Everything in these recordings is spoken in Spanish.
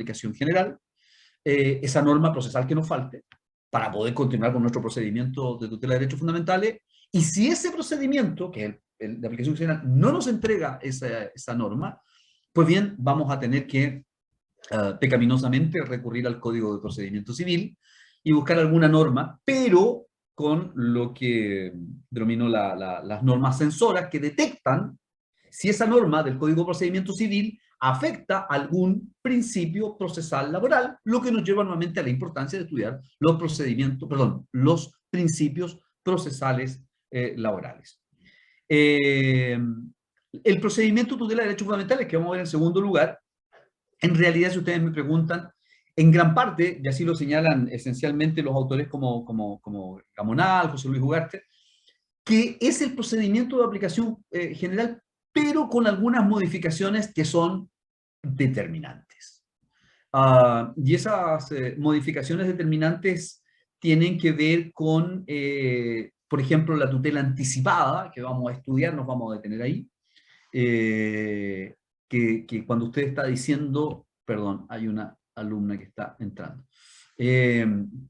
aplicación general, esa norma procesal que nos falte, para poder continuar con nuestro procedimiento de tutela de derechos fundamentales, y si ese procedimiento, que es el de aplicación general, no nos entrega esa norma, pues bien, vamos a tener que pecaminosamente recurrir al Código de Procedimiento Civil y buscar alguna norma, pero con lo que denomino las normas censoras que detectan si esa norma del Código de Procedimiento Civil afecta algún principio procesal laboral, lo que nos lleva nuevamente a la importancia de estudiar los procedimientos, perdón, los principios procesales laborales. El procedimiento de tutela de derechos fundamentales, que vamos a ver en segundo lugar, en realidad, si ustedes me preguntan, en gran parte, y así lo señalan esencialmente los autores como Gamonal, José Luis Ugarte, que es el procedimiento de aplicación general, pero con algunas modificaciones que son determinantes. Y esas modificaciones determinantes tienen que ver con, por ejemplo, la tutela anticipada, que vamos a estudiar, nos vamos a detener ahí, que cuando usted está diciendo, perdón, hay una alumna que está entrando,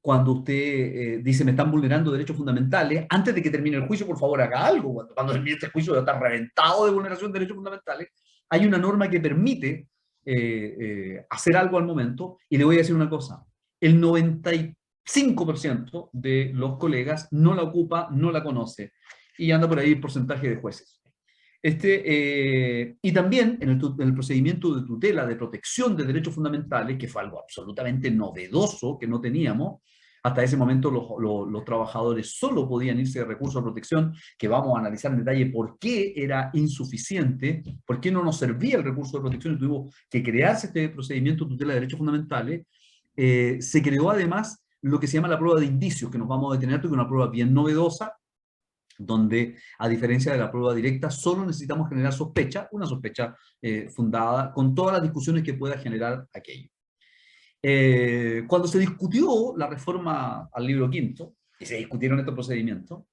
cuando usted dice me están vulnerando derechos fundamentales, antes de que termine el juicio, por favor, haga algo. Cuando termine este juicio ya está reventado de vulneración de derechos fundamentales, hay una norma que permite hacer algo al momento, y le voy a decir una cosa, el 95% de los colegas no la ocupa, no la conoce, y anda por ahí el porcentaje de jueces. Y también en el procedimiento de tutela de protección de derechos fundamentales, que fue algo absolutamente novedoso que no teníamos, hasta ese momento los trabajadores solo podían irse de recurso de protección, que vamos a analizar en detalle por qué era insuficiente, por qué no nos servía el recurso de protección y tuvo que crearse este procedimiento de tutela de derechos fundamentales. Se creó además lo que se llama la prueba de indicios, que nos vamos a detener, porque es una prueba bien novedosa, donde, a diferencia de la prueba directa, solo necesitamos generar sospecha, una sospecha fundada, con todas las discusiones que pueda generar aquello. Cuando se discutió la reforma al libro quinto, y se discutieron estos procedimientos,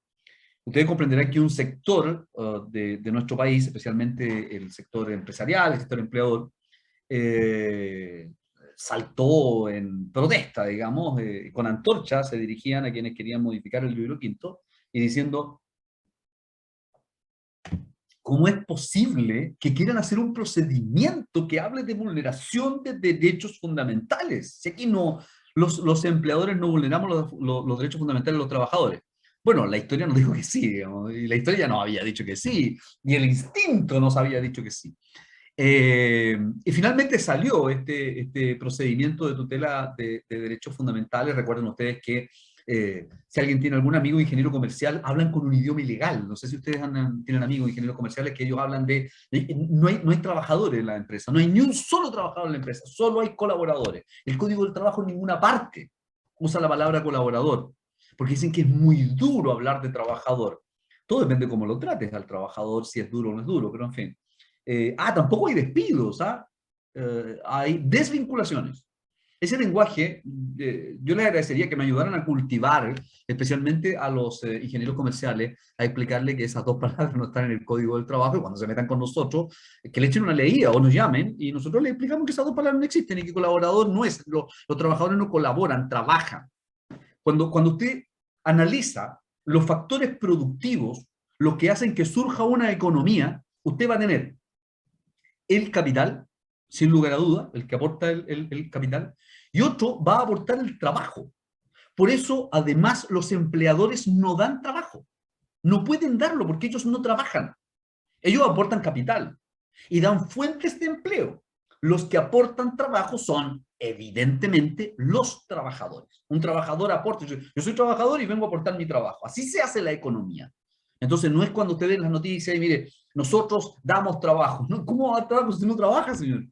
ustedes comprenderán que un sector de nuestro país, especialmente el sector empresarial, el sector empleador, saltó en protesta, digamos, con antorchas se dirigían a quienes querían modificar el libro quinto, y diciendo, ¿cómo es posible que quieran hacer un procedimiento que hable de vulneración de derechos fundamentales? Si aquí no, los empleadores no vulneramos los derechos fundamentales de los trabajadores. Bueno, la historia nos dijo que sí, digamos, y la historia nos había dicho que sí, y el instinto nos había dicho que sí. Y finalmente salió este procedimiento de tutela de derechos fundamentales. Recuerden ustedes que si alguien tiene algún amigo ingeniero comercial, hablan con un idioma ilegal. No sé si ustedes tienen amigos ingenieros comerciales que ellos hablan no hay trabajadores en la empresa, no hay ni un solo trabajador en la empresa, solo hay colaboradores. El Código del Trabajo en ninguna parte usa la palabra colaborador, porque dicen que es muy duro hablar de trabajador. Todo depende de cómo lo trates al trabajador, si es duro o no es duro, pero en fin. Tampoco hay despidos, hay desvinculaciones. Ese lenguaje, yo les agradecería que me ayudaran a cultivar, especialmente a los ingenieros comerciales, a explicarle que esas dos palabras no están en el Código del Trabajo, y cuando se metan con nosotros, que le echen una leída o nos llamen, y nosotros les explicamos que esas dos palabras no existen y que colaborador no es, los trabajadores no colaboran, trabajan. Cuando usted analiza los factores productivos, lo que hacen que surja una economía, usted va a tener el capital, sin lugar a duda, el que aporta el capital, y otro va a aportar el trabajo. Por eso, además, los empleadores no dan trabajo. No pueden darlo porque ellos no trabajan. Ellos aportan capital y dan fuentes de empleo. Los que aportan trabajo son, evidentemente, los trabajadores. Un trabajador aporta, yo soy trabajador y vengo a aportar mi trabajo. Así se hace la economía. Entonces, no es cuando usted ve en las noticias y mire, nosotros damos trabajo. No, ¿cómo va a dar trabajo si no trabaja, señor?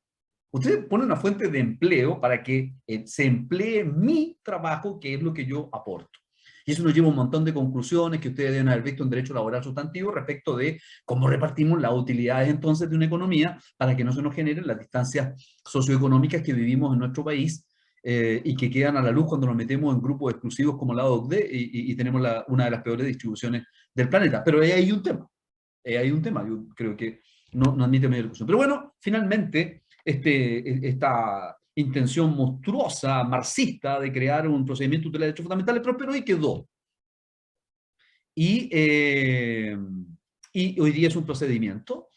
Usted pone una fuente de empleo para que se emplee mi trabajo, que es lo que yo aporto. Y eso nos lleva a un montón de conclusiones que ustedes deben haber visto en derecho laboral sustantivo respecto de cómo repartimos las utilidades entonces de una economía para que no se nos generen las distancias socioeconómicas que vivimos en nuestro país y que quedan a la luz cuando nos metemos en grupos exclusivos como la OCDE y tenemos una de las peores distribuciones del planeta. Pero ahí hay un tema. Yo creo que no admite mayor discusión. Pero bueno, finalmente, esta intención monstruosa, marxista, de crear un procedimiento de tutela de derechos fundamentales, prosperó y quedó. Y, eh, y hoy día es un procedimiento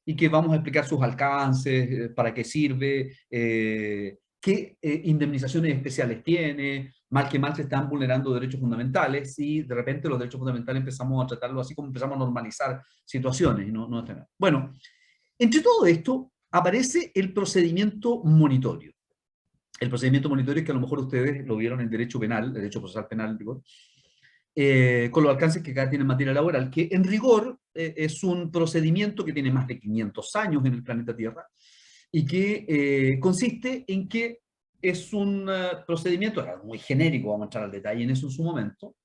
y que vamos a explicar sus alcances, para qué sirve, qué indemnizaciones especiales tiene, mal que mal se están vulnerando derechos fundamentales y de repente los derechos fundamentales empezamos a tratarlo así como empezamos a normalizar situaciones. Bueno, entre todo esto aparece el procedimiento monitorio. El procedimiento monitorio es que a lo mejor ustedes lo vieron en derecho penal, derecho procesal penal, digo, con los alcances que cada tiene en materia laboral, que en rigor es un procedimiento que tiene más de 500 años en el planeta Tierra y que consiste en que es un procedimiento muy genérico, vamos a entrar al detalle en eso en su momento,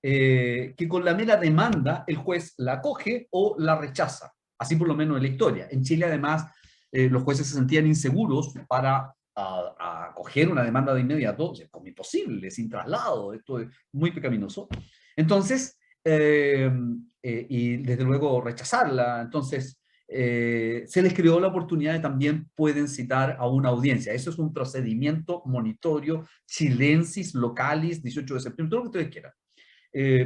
que con la mera demanda el juez la acoge o la rechaza, así por lo menos en la historia. En Chile además los jueces se sentían inseguros para a acoger una demanda de inmediato, es como imposible, sin traslado, esto es muy pecaminoso. Entonces, y desde luego rechazarla, entonces se les creó la oportunidad de también pueden citar a una audiencia. Eso es un procedimiento monitorio, chilensis, localis, 18 de septiembre, todo lo que ustedes quieran.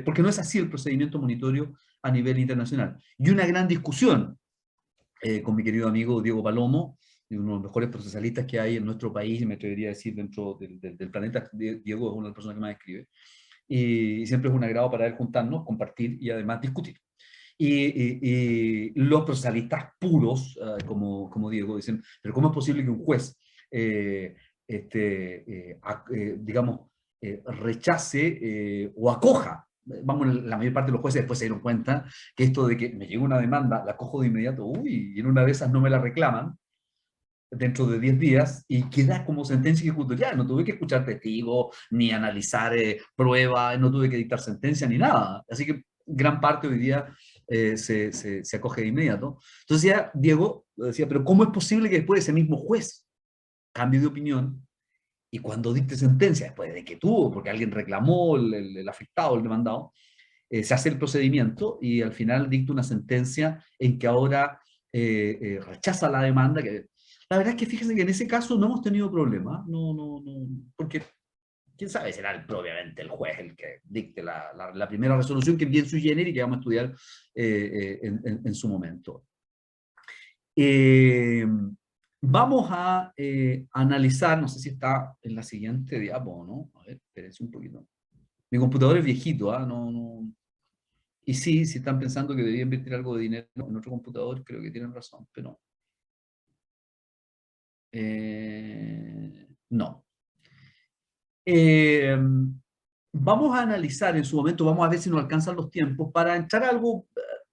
Porque no es así el procedimiento monitorio a nivel internacional. Y una gran discusión con mi querido amigo Diego Palomo, uno de los mejores procesalistas que hay en nuestro país, me atrevería a decir dentro del planeta. Diego es una de las personas que más escribe, y siempre es un agrado para él juntarnos, compartir y además discutir. Y los procesalistas puros, como Diego, dicen, pero ¿cómo es posible que un juez, digamos, rechace o acoja? Vamos, la mayor parte de los jueces después se dieron cuenta que esto de que me llega una demanda, la cojo de inmediato, uy, y en una de esas no me la reclaman dentro de 10 días y queda como sentencia ejecutorial. No tuve que escuchar testigos, ni analizar pruebas, no tuve que dictar sentencia ni nada. Así que gran parte hoy día se acoge de inmediato. Entonces ya Diego decía, pero ¿cómo es posible que después ese mismo juez cambie de opinión y cuando dicte sentencia, después de que tuvo, porque alguien reclamó, el afectado, el demandado, se hace el procedimiento y al final dicta una sentencia en que ahora rechaza la demanda? Que la verdad es que fíjense que en ese caso no hemos tenido problema, no, porque quién sabe, será propiamente el juez el que dicte la primera resolución, que es bien sui generis y que vamos a estudiar en su momento. Vamos a analizar, no sé si está en la siguiente diapo, ¿no? A ver, espérense un poquito. Mi computador es viejito, ¿ah? No. Y sí, si están pensando que debería invertir algo de dinero en otro computador, creo que tienen razón, pero no. Eh, Vamos a analizar en su momento, vamos a ver si nos alcanzan los tiempos, para entrar a algo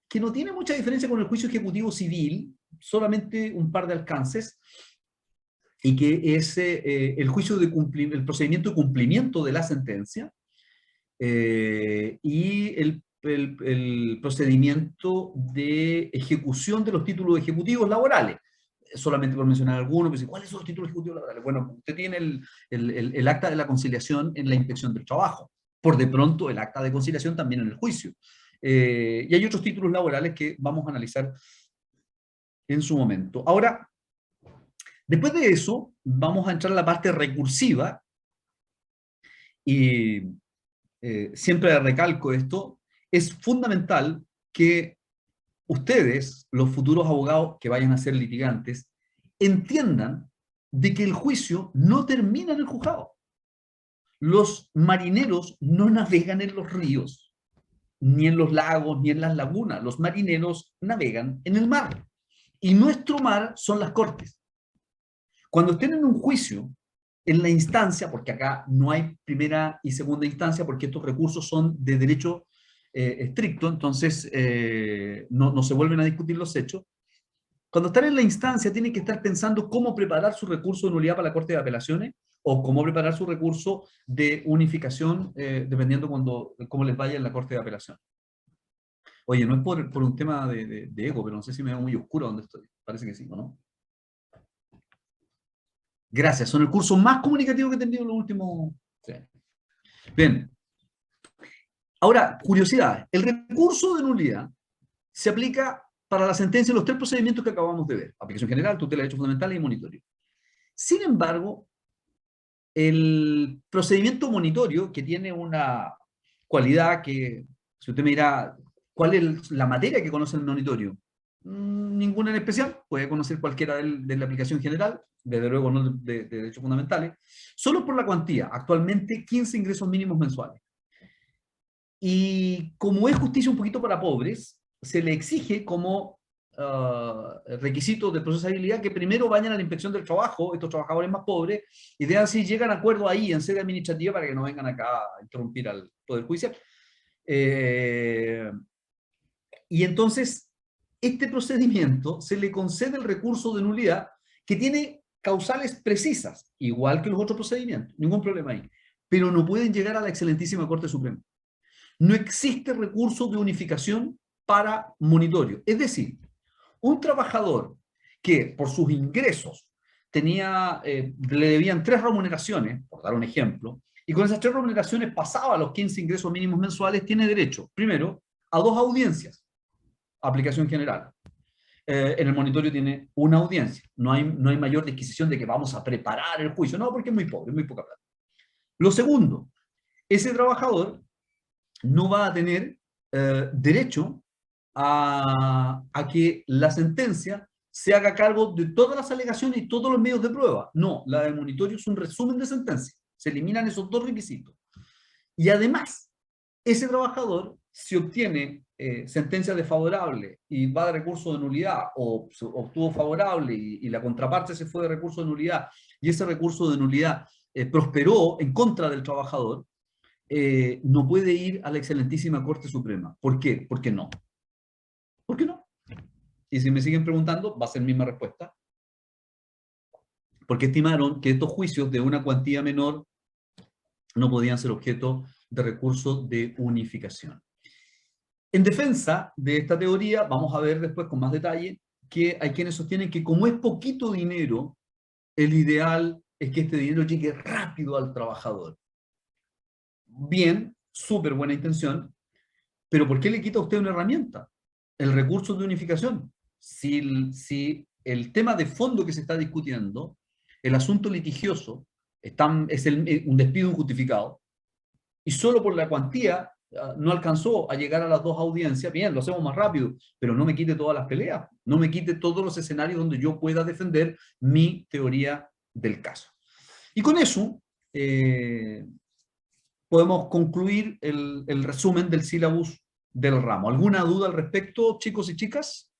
que no tiene mucha diferencia con el juicio ejecutivo civil, solamente un par de alcances, y que es el juicio de el procedimiento de cumplimiento de la sentencia, y el procedimiento de ejecución de los títulos ejecutivos laborales. Solamente por mencionar algunos, pues, ¿cuáles son los títulos ejecutivos laborales? Bueno, usted tiene el acta de la conciliación en la inspección del trabajo. Por de pronto, el acta de conciliación también en el juicio. Y hay otros títulos laborales que vamos a analizar en su momento. Ahora, después de eso, vamos a entrar a la parte recursiva, y siempre recalco esto, es fundamental que ustedes, los futuros abogados que vayan a ser litigantes, entiendan de que el juicio no termina en el juzgado. Los marineros no navegan en los ríos, ni en los lagos, ni en las lagunas. Los marineros navegan en el mar. Y nuestro mar son las cortes. Cuando estén en un juicio, en la instancia, porque acá no hay primera y segunda instancia, porque estos recursos son de derecho estricto, entonces no se vuelven a discutir los hechos. Cuando están en la instancia, tienen que estar pensando cómo preparar su recurso de nulidad para la Corte de Apelaciones o cómo preparar su recurso de unificación, dependiendo cómo les vaya en la Corte de Apelación. Oye, no es por un tema de ego, pero no sé si me veo muy oscuro donde estoy. Parece que sí, ¿o no? Gracias, son el curso más comunicativo que he tenido en los últimos... Sí. Bien. Ahora, curiosidad. El recurso de nulidad se aplica para la sentencia en los tres procedimientos que acabamos de ver: aplicación general, tutela de derechos fundamentales y monitoreo. Sin embargo, El procedimiento monitorio, que tiene una cualidad que, si usted me dirá, ¿cuál es la materia que conoce el monitorio? Ninguna en especial, puede conocer cualquiera de la aplicación general, desde luego no de derechos fundamentales, solo por la cuantía, actualmente 15 ingresos mínimos mensuales. Y como es justicia un poquito para pobres, se le exige como requisito de procesabilidad que primero vayan a la inspección del trabajo, estos trabajadores más pobres, y vean si llegan a acuerdo ahí en sede administrativa para que no vengan acá a interrumpir al Poder Judicial. Y entonces, este procedimiento se le concede el recurso de nulidad que tiene causales precisas, igual que los otros procedimientos, ningún problema ahí, pero no pueden llegar a la excelentísima Corte Suprema. No existe recurso de unificación para monitorio. Es decir, un trabajador que por sus ingresos le debían 3 remuneraciones, por dar un ejemplo, y con esas 3 remuneraciones pasaba a los 15 ingresos mínimos mensuales, tiene derecho, primero, a 2 audiencias, aplicación general. En el monitorio tiene una audiencia. No hay mayor disquisición de que vamos a preparar el juicio. No, porque es muy pobre, es muy poca plata. Lo segundo, ese trabajador no va a tener derecho a que la sentencia se haga cargo de todas las alegaciones y todos los medios de prueba. No, la del monitorio es un resumen de sentencia. Se eliminan esos 2 requisitos. Y además, ese trabajador, si obtiene sentencia desfavorable y va de recurso de nulidad, o obtuvo favorable y la contraparte se fue de recurso de nulidad, y ese recurso de nulidad prosperó en contra del trabajador, no puede ir a la excelentísima Corte Suprema. ¿Por qué? Porque no. ¿Por qué no? Y si me siguen preguntando, va a ser la misma respuesta. Porque estimaron que estos juicios de una cuantía menor no podían ser objeto de recurso de unificación. En defensa de esta teoría, vamos a ver después con más detalle que hay quienes sostienen que como es poquito dinero, el ideal es que este dinero llegue rápido al trabajador. Bien, súper buena intención, pero ¿por qué le quita a usted una herramienta? El recurso de unificación. Si el tema de fondo que se está discutiendo, el asunto litigioso, es un despido injustificado, y solo por la cuantía no alcanzó a llegar a las 2 audiencias, bien, lo hacemos más rápido, pero no me quite todas las peleas, no me quite todos los escenarios donde yo pueda defender mi teoría del caso. Y con eso podemos concluir el resumen del sílabus del ramo. ¿Alguna duda al respecto, chicos y chicas?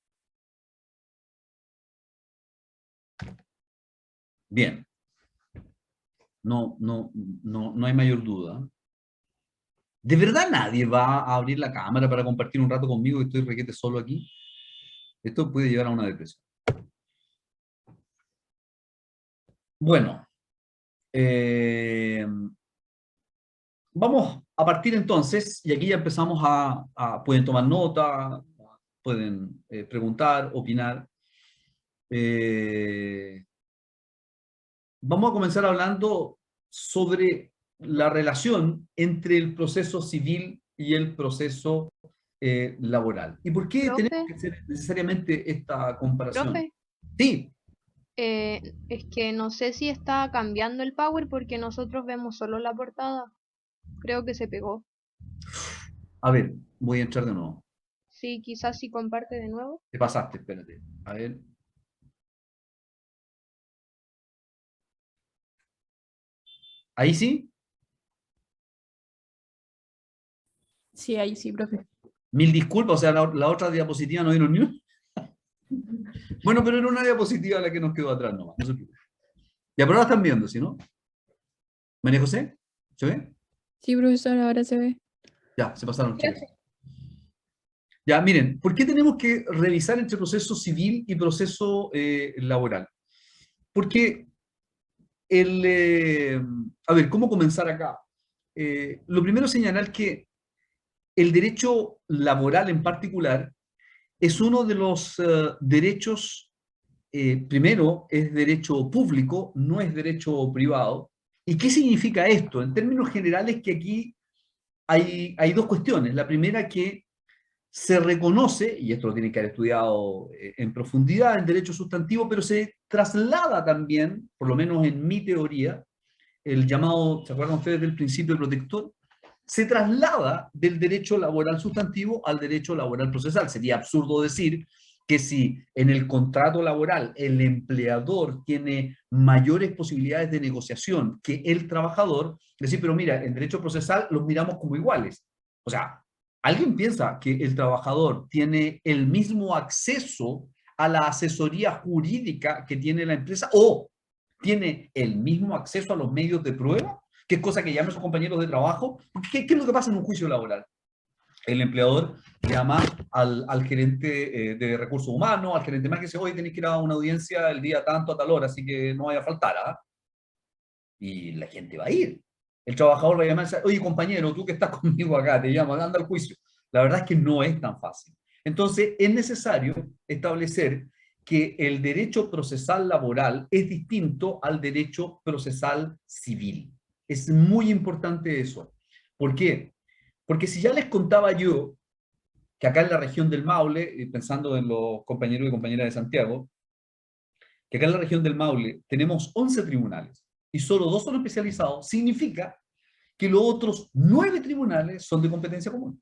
Bien. No hay mayor duda. ¿De verdad nadie va a abrir la cámara para compartir un rato conmigo que estoy requete solo aquí? Esto puede llevar a una depresión. Bueno, vamos a partir entonces, y aquí ya empezamos pueden tomar nota, pueden preguntar, opinar. Vamos a comenzar hablando sobre la relación entre el proceso civil y el proceso laboral. ¿Y por qué tenemos Profe, que hacer necesariamente esta comparación? profe, Sí, es que no sé si está cambiando el Power porque nosotros vemos solo la portada. Creo que se pegó. a ver, voy a entrar de nuevo. Sí, quizás si comparte de nuevo. Te pasaste, espérate. A ver. ¿Ahí sí? Sí, ahí sí, profe. Mil disculpas, o sea, la otra diapositiva no vieron ni una. Bueno, pero era una diapositiva la que nos quedó atrás nomás, no se preocupe. Ya, pero ahora están viendo, ¿sí no? María José, ¿se ve? Sí, profesor, ahora se ve. Ya, se pasaron chicos. Ya, miren, ¿por qué tenemos que revisar entre proceso civil y proceso laboral? Porque a ver, ¿cómo comenzar acá? Lo primero es señalar que el derecho laboral en particular es uno de los derechos, primero, es derecho público, no es derecho privado. ¿Y qué significa esto? En términos generales, que aquí hay 2 cuestiones. La primera, que se reconoce, y esto lo tienen que haber estudiado en profundidad en derecho sustantivo, pero se traslada también, por lo menos en mi teoría, el llamado, ¿se acuerdan ustedes del principio protector? Se traslada del derecho laboral sustantivo al derecho laboral procesal. Sería absurdo decir que si en el contrato laboral el empleador tiene mayores posibilidades de negociación que el trabajador, decir, pero mira, en derecho procesal los miramos como iguales. O sea, ¿alguien piensa que el trabajador tiene el mismo acceso a la asesoría jurídica que tiene la empresa o tiene el mismo acceso a los medios de prueba? ¿Qué es cosa que llaman sus compañeros de trabajo? ¿Qué es lo que pasa en un juicio laboral? El empleador llama al gerente de recursos humanos, al gerente más que dice, oye, tenéis que ir a una audiencia el día tanto a tal hora, así que no vaya a faltar, ¿ah? Y la gente va a ir. El trabajador va a llamar y dice, oye, compañero, tú que estás conmigo acá, te llamo, anda al juicio. La verdad es que no es tan fácil. Entonces, es necesario establecer que el derecho procesal laboral es distinto al derecho procesal civil. Es muy importante eso. ¿Por qué? Porque si ya les contaba yo que acá en la región del Maule, pensando en los compañeros y compañeras de Santiago, que acá en la región del Maule tenemos 11 tribunales y solo 2 son especializados, significa que los otros 9 tribunales son de competencia común.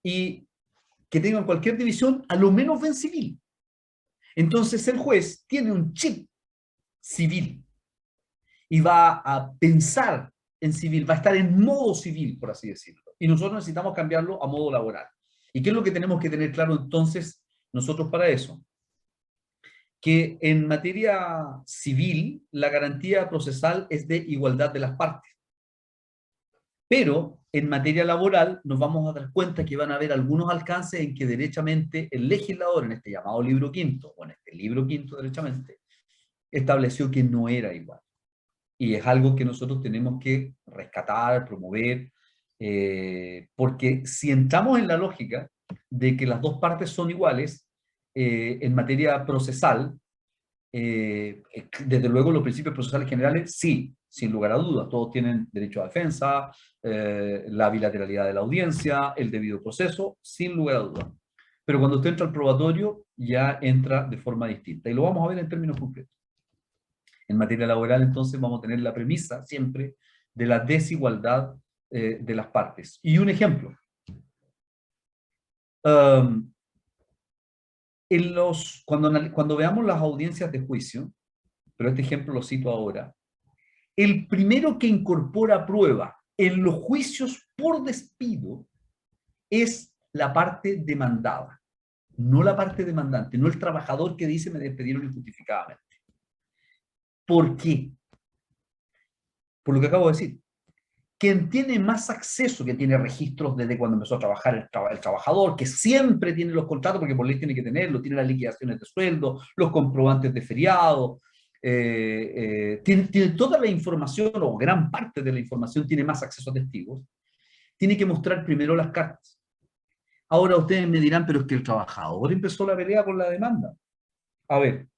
Y que tengan cualquier división, a lo menos ven civil. Entonces el juez tiene un chip civil y va a pensar en civil, va a estar en modo civil, por así decirlo. Y nosotros necesitamos cambiarlo a modo laboral. ¿Y qué es lo que tenemos que tener claro entonces nosotros para eso? Que en materia civil la garantía procesal es de igualdad de las partes. Pero en materia laboral nos vamos a dar cuenta que van a haber algunos alcances en que derechamente el legislador, en este llamado libro quinto, o en este libro quinto derechamente, estableció que no era igual. Y es algo que nosotros tenemos que rescatar, promover, porque si entramos en la lógica de que las dos partes son iguales, en materia procesal, desde luego los principios procesales generales, sí, sin lugar a dudas, todos tienen derecho a defensa, la bilateralidad de la audiencia, el debido proceso, sin lugar a dudas. Pero cuando usted entra al probatorio, ya entra de forma distinta. Y lo vamos a ver en términos concretos. En materia laboral, entonces, vamos a tener la premisa siempre de la desigualdad de las partes. Y un ejemplo. Cuando veamos las audiencias de juicio, pero este ejemplo lo cito ahora, el primero que incorpora prueba en los juicios por despido es la parte demandada, no la parte demandante, no el trabajador que dice me despidieron injustificadamente. ¿Por qué? Por lo que acabo de decir. Quien tiene más acceso, que tiene registros desde cuando empezó a trabajar el trabajador, que siempre tiene los contratos, porque por ley tiene que tenerlo, tiene las liquidaciones de sueldo, los comprobantes de feriado, tiene toda la información, o gran parte de la información, tiene más acceso a testigos, tiene que mostrar primero las cartas. Ahora ustedes me dirán, pero es que el trabajador empezó la pelea con la demanda. A ver,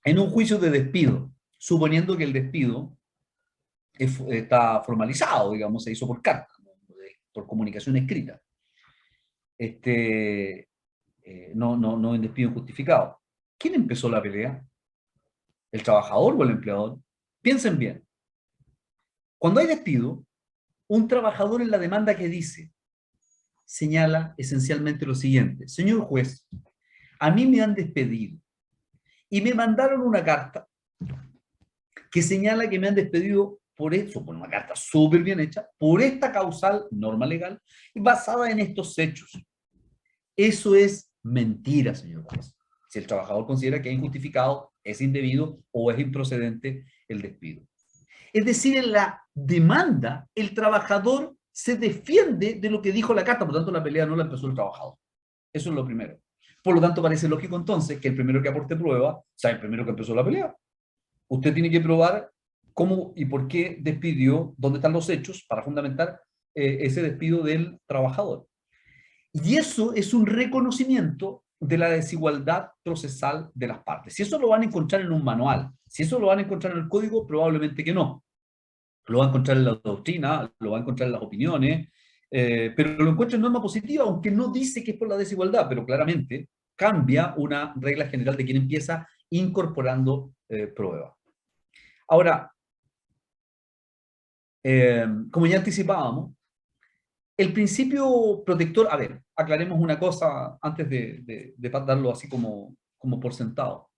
en un juicio de despido, suponiendo que el despido está formalizado, digamos, se hizo por carta, por comunicación escrita. No en despido injustificado. ¿Quién empezó la pelea? ¿El trabajador o el empleador? Piensen bien. Cuando hay despido, un trabajador en la demanda que dice, señala esencialmente lo siguiente: señor juez, a mí me han despedido y me mandaron una carta que señala que me han despedido por eso, por una carta súper bien hecha, por esta causal, norma legal, basada en estos hechos. Eso es mentira, señor juez. Si el trabajador considera que es injustificado, es indebido o es improcedente el despido. Es decir, en la demanda, el trabajador se defiende de lo que dijo la carta, por lo tanto la pelea no la empezó el trabajador. Eso es lo primero. Por lo tanto, parece lógico entonces que el primero que aporte prueba sea el primero que empezó la pelea. Usted tiene que probar cómo y por qué despidió, dónde están los hechos para fundamentar ese despido del trabajador. Y eso es un reconocimiento de la desigualdad procesal de las partes. Si eso lo van a encontrar en un manual, si eso lo van a encontrar en el código, probablemente que no. Lo van a encontrar en la doctrina, lo van a encontrar en las opiniones, pero lo encuentra en norma positiva, aunque no dice que es por la desigualdad, pero claramente cambia una regla general de quien empieza incorporando prueba. Ahora, Como ya anticipábamos, el principio protector, a ver, aclaremos una cosa antes de darlo así como por sentado.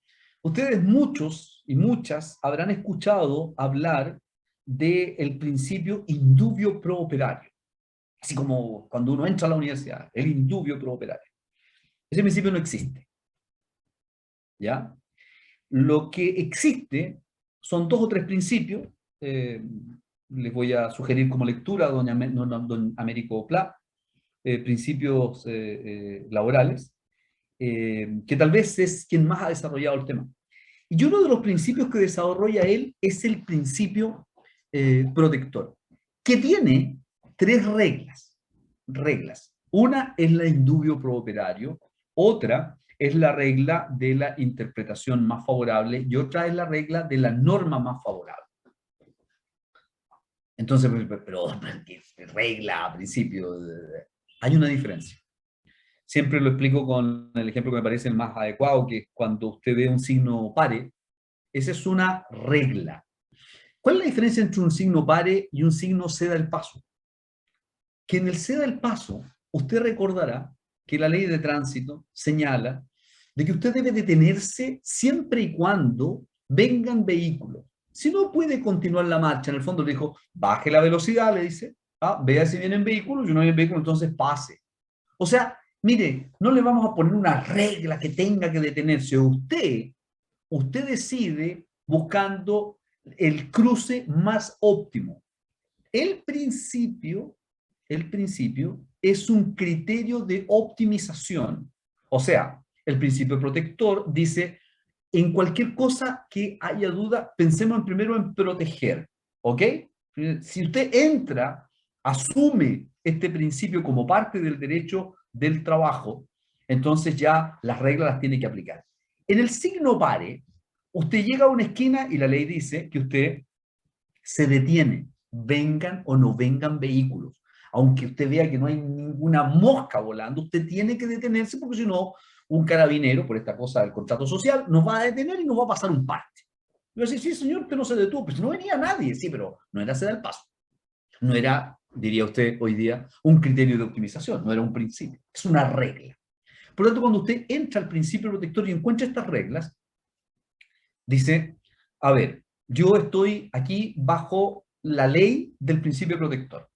Ustedes muchos y muchas habrán escuchado hablar del principio indubio pro operario, así como cuando uno entra a la universidad, el indubio pro operario. Ese principio no existe, ¿ya? Lo que existe son dos o tres principios, eh, les voy a sugerir como lectura a don Américo Pla, principios laborales, que tal vez es quien más ha desarrollado el tema. Y uno de los principios que desarrolla él es el principio protector, que tiene tres reglas. Reglas. Una es la indubio pro operario, otra es la regla de la interpretación más favorable y otra es la regla de la norma más favorable. Entonces, pero ¿qué regla, principio? Hay una diferencia. Siempre lo explico con el ejemplo que me parece el más adecuado, que es cuando usted ve un signo pare, esa es una regla. ¿Cuál es la diferencia entre un signo pare y un signo ceda el paso? Que en el ceda el paso, usted recordará que la ley de tránsito señala de que usted debe detenerse siempre y cuando vengan vehículos. Si no puede continuar la marcha, en el fondo le dijo, baje la velocidad, le dice, vea si vienen vehículos, si no vienen vehículos, entonces pase. O sea, mire, no le vamos a poner una regla que tenga que detenerse. Usted decide buscando el cruce más óptimo. El principio, el principio es un criterio de optimización. O sea, el principio protector dice, en cualquier cosa que haya duda, pensemos primero en proteger. ¿Ok? Si usted entra, asume este principio como parte del derecho del trabajo, entonces ya las reglas las tiene que aplicar. En el signo pare, usted llega a una esquina y la ley dice que usted se detiene, vengan o no vengan vehículos. Aunque usted vea que no hay ninguna mosca volando, usted tiene que detenerse porque si no, un carabinero, por esta cosa del contrato social, nos va a detener y nos va a pasar un parte. Y va a decir, sí, señor, usted no se detuvo, pues no venía nadie, sí, pero no era ceder el paso. No era, diría usted hoy día, un criterio de optimización, no era un principio, es una regla. Por lo tanto, cuando usted entra al principio protector y encuentra estas reglas, dice, a ver, yo estoy aquí bajo la ley del principio protector.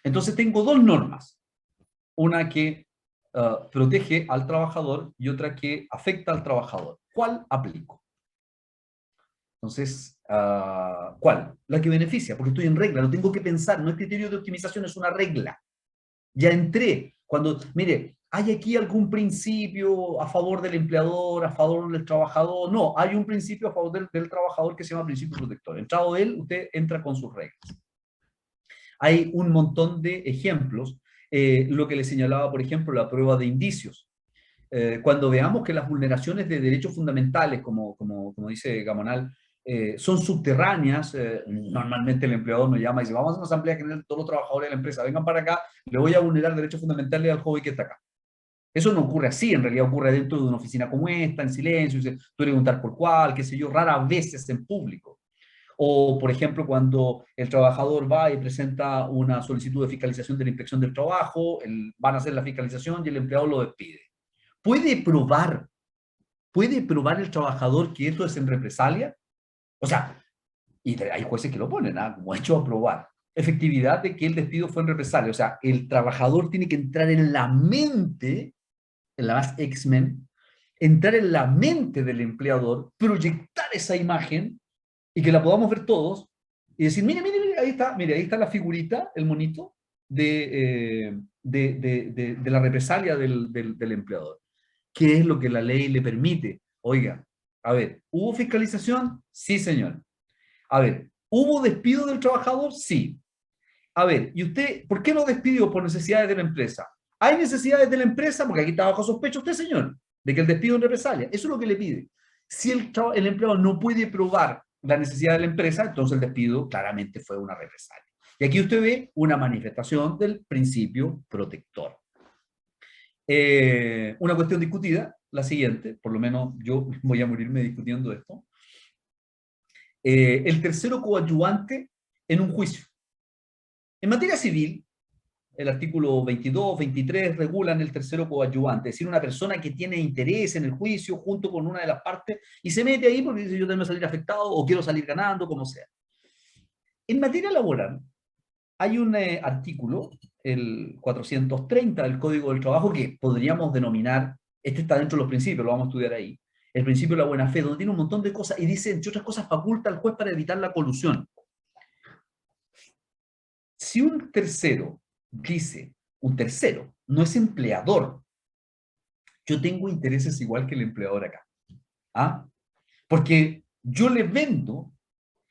Entonces tengo dos normas, una que protege al trabajador y otra que afecta al trabajador. ¿Cuál aplico? Entonces, ¿cuál? La que beneficia, porque estoy en regla, no tengo que pensar, no es criterio de optimización, es una regla. Ya entré. Cuando, mire, ¿hay aquí algún principio a favor del empleador, a favor del trabajador? No, hay un principio a favor del trabajador que se llama principio protector. Entrado él, usted entra con sus reglas. Hay un montón de ejemplos. Lo que le señalaba, por ejemplo, la prueba de indicios. Cuando veamos que las vulneraciones de derechos fundamentales, como dice Gamonal, son subterráneas, normalmente el empleador nos llama y dice, vamos a hacer una asamblea general de todos los trabajadores de la empresa, vengan para acá, le voy a vulnerar derechos fundamentales al joven que está acá. Eso no ocurre así, en realidad ocurre dentro de una oficina como esta, en silencio, dice, tú eres un tal por cual, qué sé yo, raras veces en público. O, por ejemplo, cuando el trabajador va y presenta una solicitud de fiscalización de la inspección del trabajo, van a hacer la fiscalización y el empleador lo despide. ¿Puede probar el trabajador que esto es en represalia? O sea, y hay jueces que lo ponen, como hecho a probar. Efectividad de que el despido fue en represalia. O sea, el trabajador tiene que entrar en la mente, en la más X-Men, entrar en la mente del empleador, proyectar esa imagen y que la podamos ver todos y decir, mire, ahí está la figurita, el monito de la represalia del empleador. ¿Qué es lo que la ley le permite? Oiga, a ver, ¿hubo fiscalización? Sí, señor. A ver, ¿hubo despido del trabajador? Sí. A ver, ¿y usted por qué lo despidió? Por necesidades de la empresa. ¿Hay necesidades de la empresa? Porque aquí está bajo sospecha usted, señor, de que el despido es represalia. Eso es lo que le pide. Si el empleado no puede probar la necesidad de la empresa, entonces el despido claramente fue una represalia. Y aquí usted ve una manifestación del principio protector. Una cuestión discutida, la siguiente, por lo menos yo voy a morirme discutiendo esto. El tercero coadyuvante en un juicio. En materia civil, el artículo 22, 23 regulan el tercero coadyuvante, es decir, una persona que tiene interés en el juicio junto con una de las partes y se mete ahí porque dice yo tengo que salir afectado o quiero salir ganando, como sea. En materia laboral, hay un artículo, el 430 del Código del Trabajo, que podríamos denominar, este está dentro de los principios, lo vamos a estudiar ahí, el principio de la buena fe, donde tiene un montón de cosas y dice, entre otras cosas, faculta al juez para evitar la colusión. Si un tercero dice, un tercero no es empleador, yo tengo intereses igual que el empleador acá. ¿Ah? Porque yo le vendo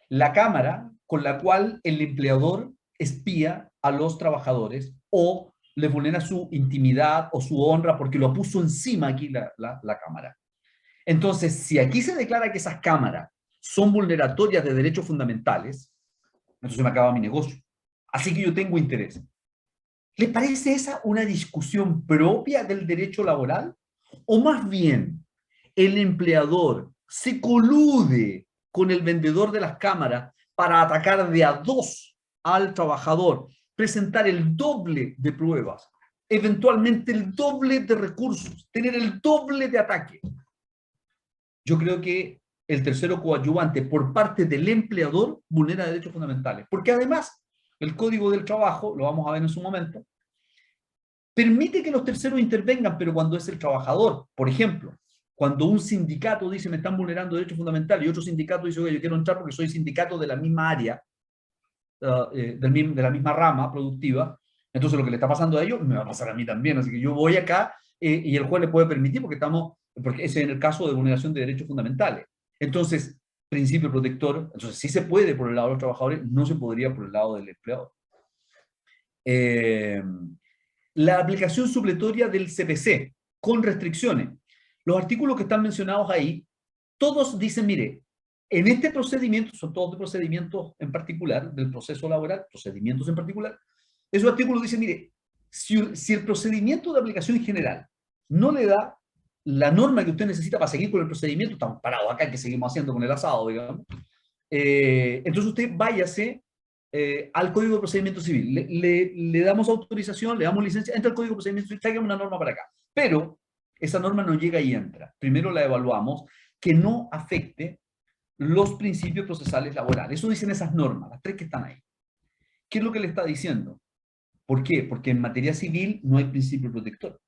la cámara con la cual el empleador espía a los trabajadores o le vulnera su intimidad o su honra porque lo puso encima aquí la cámara. Entonces, si aquí se declara que esas cámaras son vulneratorias de derechos fundamentales, entonces me acaba mi negocio. Así que yo tengo interés. ¿Les parece esa una discusión propia del derecho laboral? ¿O más bien el empleador se colude con el vendedor de las cámaras para atacar de a dos al trabajador, presentar el doble de pruebas, eventualmente el doble de recursos, tener el doble de ataque? Yo creo que el tercero coadyuvante por parte del empleador vulnera derechos fundamentales, porque además el Código del Trabajo, lo vamos a ver en su momento, permite que los terceros intervengan, pero cuando es el trabajador. Por ejemplo, cuando un sindicato dice me están vulnerando derechos fundamentales y otro sindicato dice, oye, yo quiero entrar porque soy sindicato de la misma área, de la misma rama productiva, entonces lo que le está pasando a ellos me va a pasar a mí también. Así que yo voy acá y el juez le puede permitir porque ese es en el caso de vulneración de derechos fundamentales. Entonces, principio protector, entonces sí se puede por el lado de los trabajadores, no se podría por el lado del empleador. La aplicación supletoria del CPC, con restricciones. Los artículos que están mencionados ahí, todos dicen, mire, en este procedimiento, son todos de procedimientos en particular, del proceso laboral, procedimientos en particular, esos artículos dicen, mire, si el procedimiento de aplicación general no le da la norma que usted necesita para seguir con el procedimiento, estamos parados acá, que seguimos haciendo con el asado, digamos, entonces usted váyase al Código de Procedimiento Civil. Le damos autorización, le damos licencia, entra al Código de Procedimiento Civil, traiga una norma para acá. Pero esa norma no llega y entra. Primero la evaluamos, que no afecte los principios procesales laborales. Eso dicen esas normas, las tres que están ahí. ¿Qué es lo que le está diciendo? ¿Por qué? Porque en materia civil no hay principio protector.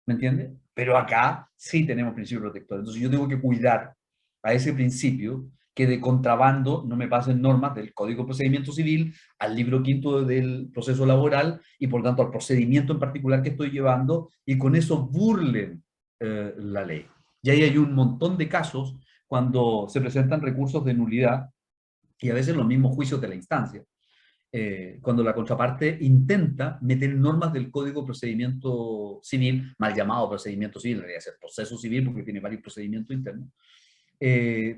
¿Me entiende? Pero acá sí tenemos principio protector. Entonces yo tengo que cuidar a ese principio que de contrabando no me pasen normas del Código de Procedimiento Civil al libro quinto del proceso laboral y por tanto al procedimiento en particular que estoy llevando y con eso burlen la ley. Y ahí hay un montón de casos cuando se presentan recursos de nulidad y a veces los mismos juicios de la instancia. Cuando la contraparte intenta meter normas del Código de Procedimiento Civil, mal llamado procedimiento civil, debería ser proceso civil porque tiene varios procedimientos internos,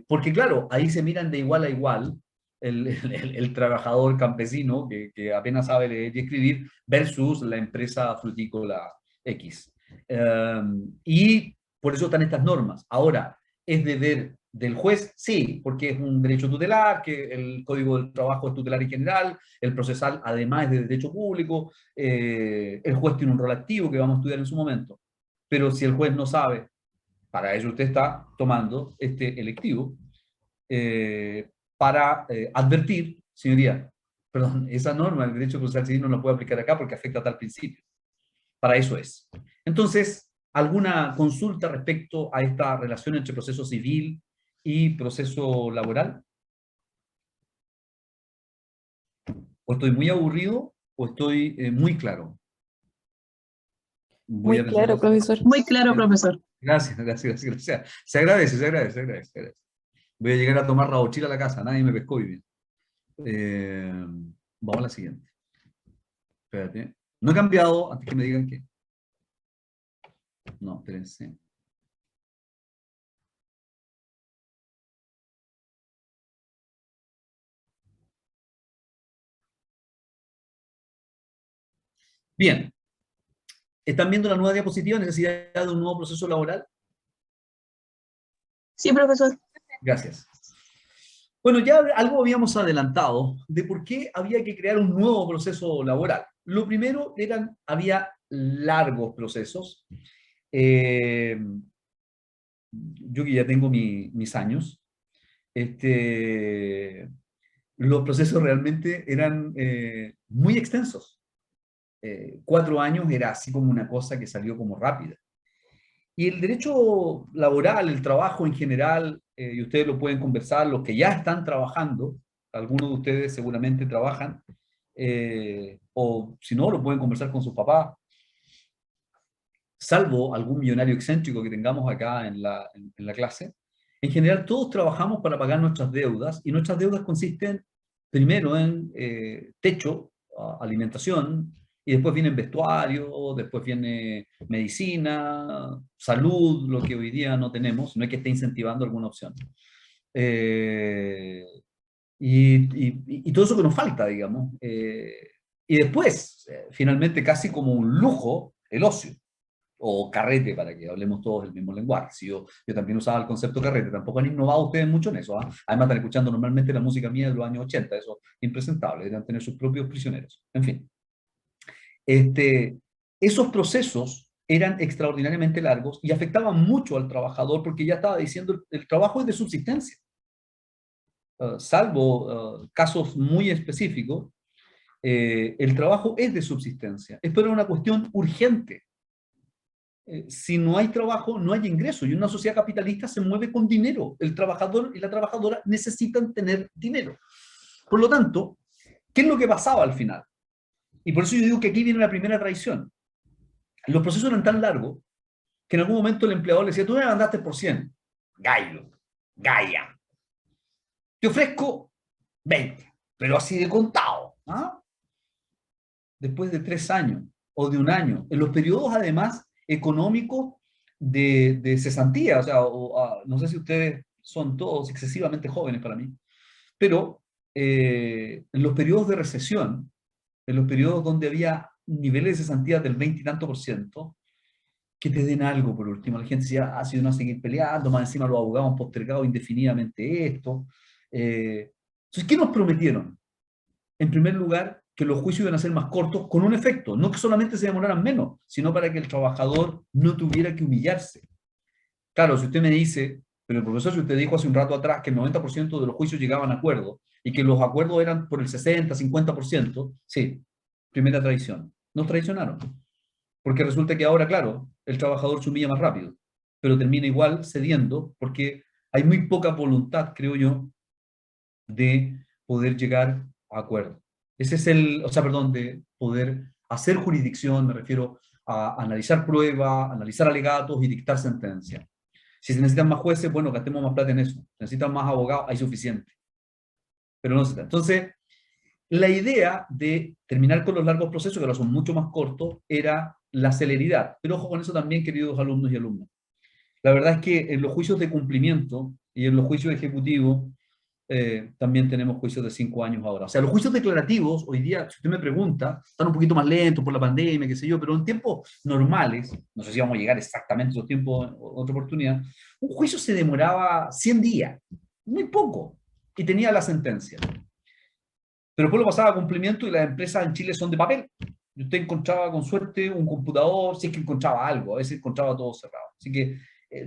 porque claro, ahí se miran de igual a igual el trabajador campesino que apenas sabe leer y escribir versus la empresa frutícola X. Y por eso están estas normas. Ahora, ¿es deber del juez? Sí, porque es un derecho tutelar, que el Código del Trabajo es tutelar en general, el procesal además es de derecho público, el juez tiene un rol activo que vamos a estudiar en su momento. Pero si el juez no sabe, para eso usted está tomando este electivo, para advertir, señoría, perdón, esa norma del derecho procesal civil no la puede aplicar acá porque afecta a tal principio. Para eso es. Entonces, ¿alguna consulta respecto a esta relación entre proceso civil y proceso laboral? ¿O estoy muy aburrido o estoy muy claro? Voy Muy a pensar claro, profesor. Muy claro, profesor. Gracias, gracias, gracias. Se agradece, se agradece, se agradece, se agradece. Voy a llegar a tomar rabochila a la casa, nadie me pescó hoy bien. Vamos a la siguiente. Espérate. No he cambiado, antes que me digan que. No, espérense. Bien. ¿Están viendo la nueva diapositiva? ¿Necesidad de un nuevo proceso laboral? Sí, profesor. Gracias. Bueno, ya algo habíamos adelantado de por qué había que crear un nuevo proceso laboral. Lo primero había largos procesos. Eh, yo que ya tengo mis años, los procesos realmente eran muy extensos. 4 años era así como una cosa que salió como rápida. Y el derecho laboral, el trabajo en general, y ustedes lo pueden conversar, los que ya están trabajando, algunos de ustedes seguramente trabajan, o si no, lo pueden conversar con sus papás, salvo algún millonario excéntrico que tengamos acá en la clase. En general, todos trabajamos para pagar nuestras deudas, y nuestras deudas consisten primero en techo, alimentación, y después viene vestuario, después viene medicina, salud, lo que hoy día no tenemos, no es que esté incentivando alguna opción. Eh, y todo eso que nos falta, digamos. Y después, finalmente, casi como un lujo, el ocio o carrete, para que hablemos todos el mismo lenguaje. Si yo también usaba el concepto carrete, tampoco han innovado ustedes mucho en eso. Además están escuchando normalmente la música mía de los años 80, eso es impresentable, deberían tener sus propios prisioneros. En fin, esos procesos eran extraordinariamente largos y afectaban mucho al trabajador porque ya estaba diciendo, el trabajo es de subsistencia. Salvo casos muy específicos, el trabajo es de subsistencia. Esto era una cuestión urgente. Si no hay trabajo, no hay ingreso. Y una sociedad capitalista se mueve con dinero. El trabajador y la trabajadora necesitan tener dinero. Por lo tanto, ¿qué es lo que pasaba al final? Y por eso yo digo que aquí viene la primera traición. Los procesos eran tan largos que en algún momento el empleador le decía, tú me mandaste por 100. Gallo, Gaia. Te ofrezco 20, pero así de contado. ¿Ah? Después de 3 años o de un año, en los periodos además económicos de cesantía, o sea, no sé si ustedes son todos excesivamente jóvenes para mí, pero en los periodos de recesión, en los periodos donde había niveles de cesantía del 20 y tanto por ciento, que te den algo por último. La gente decía, si no a seguir peleando, más encima los abogados han postergado indefinidamente esto. Entonces, ¿qué nos prometieron? En primer lugar, que los juicios iban a ser más cortos con un efecto, no que solamente se demoraran menos, sino para que el trabajador no tuviera que humillarse. Claro, si usted me dice, pero el profesor, si usted dijo hace un rato atrás que el 90% de los juicios llegaban a acuerdo y que los acuerdos eran por el 60, 50%, sí, primera traición. Nos traicionaron. Porque resulta que ahora, claro, el trabajador se humilla más rápido, pero termina igual cediendo porque hay muy poca voluntad, creo yo, de poder llegar a acuerdo. Ese es de poder hacer jurisdicción, me refiero a analizar pruebas, analizar alegatos y dictar sentencia. Si se necesitan más jueces, bueno, gastemos más plata en eso. Si necesitan más abogados, hay suficiente. Pero no se está. Entonces, la idea de terminar con los largos procesos, que ahora son mucho más cortos, era la celeridad. Pero ojo con eso también, queridos alumnos y alumnas. La verdad es que en los juicios de cumplimiento y en los juicios ejecutivos también tenemos juicios de 5 años ahora. O sea, los juicios declarativos, hoy día, si usted me pregunta, están un poquito más lentos por la pandemia, qué sé yo, pero en tiempos normales, no sé si vamos a llegar exactamente a esos tiempos, otra oportunidad, un juicio se demoraba 100 días, muy poco, y tenía la sentencia. Pero después lo pasaba a cumplimiento y las empresas en Chile son de papel. Y usted encontraba con suerte un computador, si es que encontraba algo, a veces encontraba todo cerrado. Así que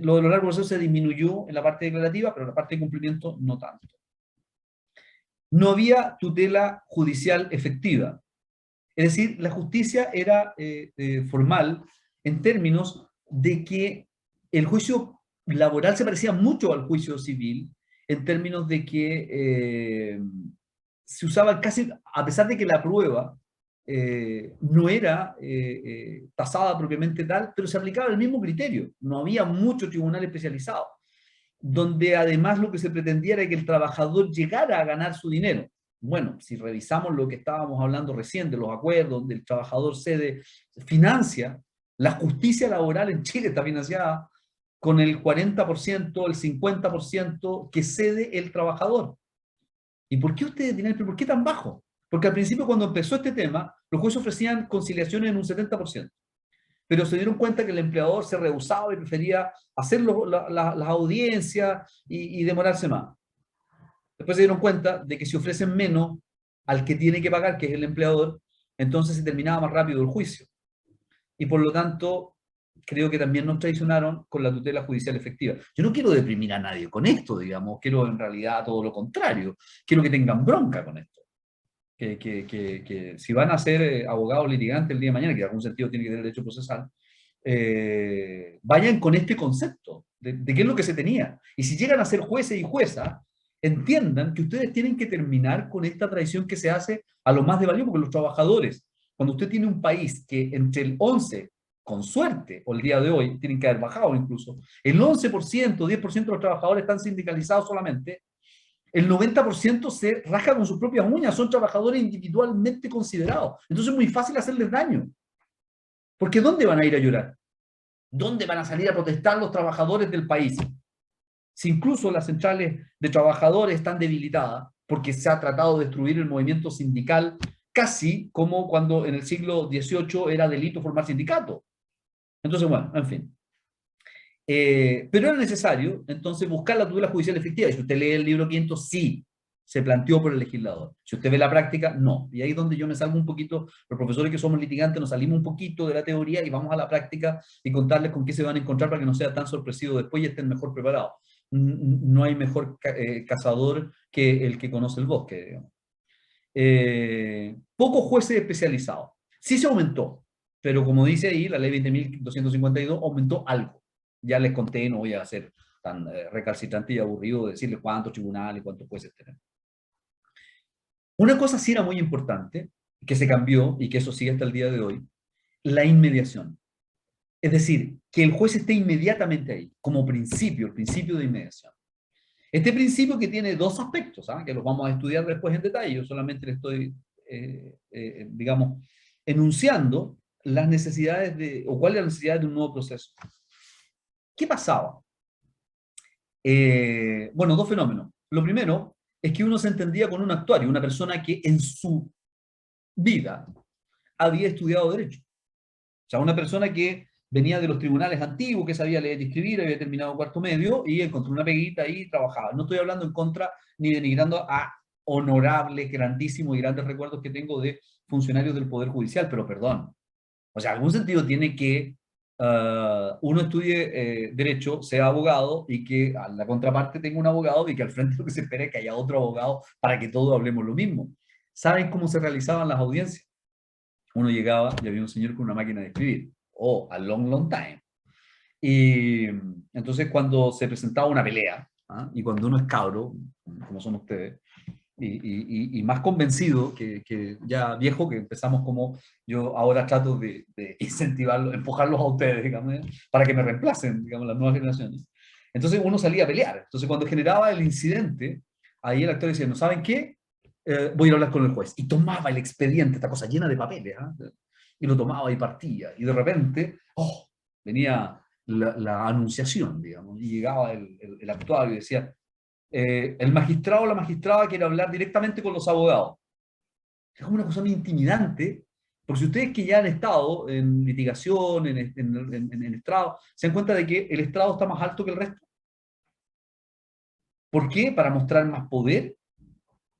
lo de los largos procesos se disminuyó en la parte declarativa, pero en la parte de cumplimiento no tanto. No había tutela judicial efectiva. Es decir, la justicia era formal en términos de que el juicio laboral se parecía mucho al juicio civil, en términos de que se usaba casi, a pesar de que la prueba no era tasada propiamente tal, pero se aplicaba el mismo criterio. No había mucho tribunal especializado, donde además lo que se pretendía era que el trabajador llegara a ganar su dinero. Bueno, si revisamos lo que estábamos hablando recién de los acuerdos, donde el trabajador financia, la justicia laboral en Chile está financiada con el 40%, el 50% que cede el trabajador. ¿Y por qué ustedes dirán, pero por qué tan bajo? Porque al principio, cuando empezó este tema, los jueces ofrecían conciliaciones en un 70%. Pero se dieron cuenta que el empleador se rehusaba y prefería hacer las audiencias y demorarse más. Después se dieron cuenta de que si ofrecen menos al que tiene que pagar, que es el empleador, entonces se terminaba más rápido el juicio. Y por lo tanto, creo que también nos traicionaron con la tutela judicial efectiva. Yo no quiero deprimir a nadie con esto, digamos, quiero en realidad todo lo contrario. Quiero que tengan bronca con esto. Que si van a ser abogados litigantes el día de mañana, que en algún sentido tiene que tener derecho procesal, vayan con este concepto de qué es lo que se tenía. Y si llegan a ser jueces y juezas, entiendan que ustedes tienen que terminar con esta traición que se hace a lo más de valioso, porque los trabajadores, cuando usted tiene un país que entre el 11, con suerte, o el día de hoy, tienen que haber bajado incluso, el 11%, 10% de los trabajadores están sindicalizados solamente, el 90% se raja con sus propias uñas, son trabajadores individualmente considerados. Entonces es muy fácil hacerles daño. Porque ¿dónde van a ir a llorar? ¿Dónde van a salir a protestar los trabajadores del país? Si incluso las centrales de trabajadores están debilitadas, porque se ha tratado de destruir el movimiento sindical, casi como cuando en el siglo XVIII era delito formar sindicato. Entonces, bueno, en fin. Pero era necesario, entonces, buscar la tutela judicial efectiva. Y si usted lee el libro 500, sí, se planteó por el legislador. Si usted ve la práctica, no. Y ahí es donde yo me salgo un poquito, los profesores que somos litigantes nos salimos un poquito de la teoría y vamos a la práctica y contarles con qué se van a encontrar para que no sea tan sorpresivo después y estén mejor preparados. No hay mejor cazador que el que conoce el bosque, digamos. Pocos jueces especializados. Sí se aumentó, pero como dice ahí, la ley 20.252 aumentó algo. Ya les conté, no voy a ser tan recalcitrante y aburrido de decirles cuántos tribunales, cuántos jueces tenemos. Una cosa sí era muy importante, que se cambió y que eso sigue hasta el día de hoy, la inmediación. Es decir, que el juez esté inmediatamente ahí, como principio, el principio de inmediación. Este principio que tiene dos aspectos, ¿ah? Que los vamos a estudiar después en detalle, yo solamente le estoy, digamos, enunciando las necesidades o cuál es la necesidad de un nuevo proceso. ¿Qué pasaba? Bueno, dos fenómenos. Lo primero es que uno se entendía con un actuario, una persona que en su vida había estudiado Derecho. O sea, una persona que venía de los tribunales antiguos, que sabía leer y escribir, había terminado cuarto medio y encontró una peguita ahí y trabajaba. No estoy hablando en contra ni denigrando a honorables, grandísimos y grandes recuerdos que tengo de funcionarios del Poder Judicial, pero perdón. O sea, en algún sentido tiene que uno estudie Derecho, sea abogado y que a la contraparte tenga un abogado y que al frente lo que se espera es que haya otro abogado para que todos hablemos lo mismo. ¿Saben cómo se realizaban las audiencias? Uno llegaba y había un señor con una máquina de escribir. Oh, a long, long time. Y entonces cuando se presentaba una pelea, ¿ah? Y cuando uno es cabro, como son ustedes, y más convencido que ya viejo, que empezamos como yo ahora trato de incentivarlos, empujarlos a ustedes, digamos, para que me reemplacen, digamos, las nuevas generaciones. Entonces uno salía a pelear. Entonces cuando generaba el incidente, ahí el actor decía, ¿no saben qué? Voy a ir a hablar con el juez. Y tomaba el expediente, esta cosa llena de papeles, ¿eh? Y lo tomaba y partía. Y de repente, oh, venía la anunciación, digamos, y llegaba el actuario y decía, el magistrado o la magistrada quiere hablar directamente con los abogados. Es como una cosa muy intimidante, porque si ustedes que ya han estado en litigación, en estrado, se dan cuenta de que el estrado está más alto que el resto. ¿Por qué? Para mostrar más poder.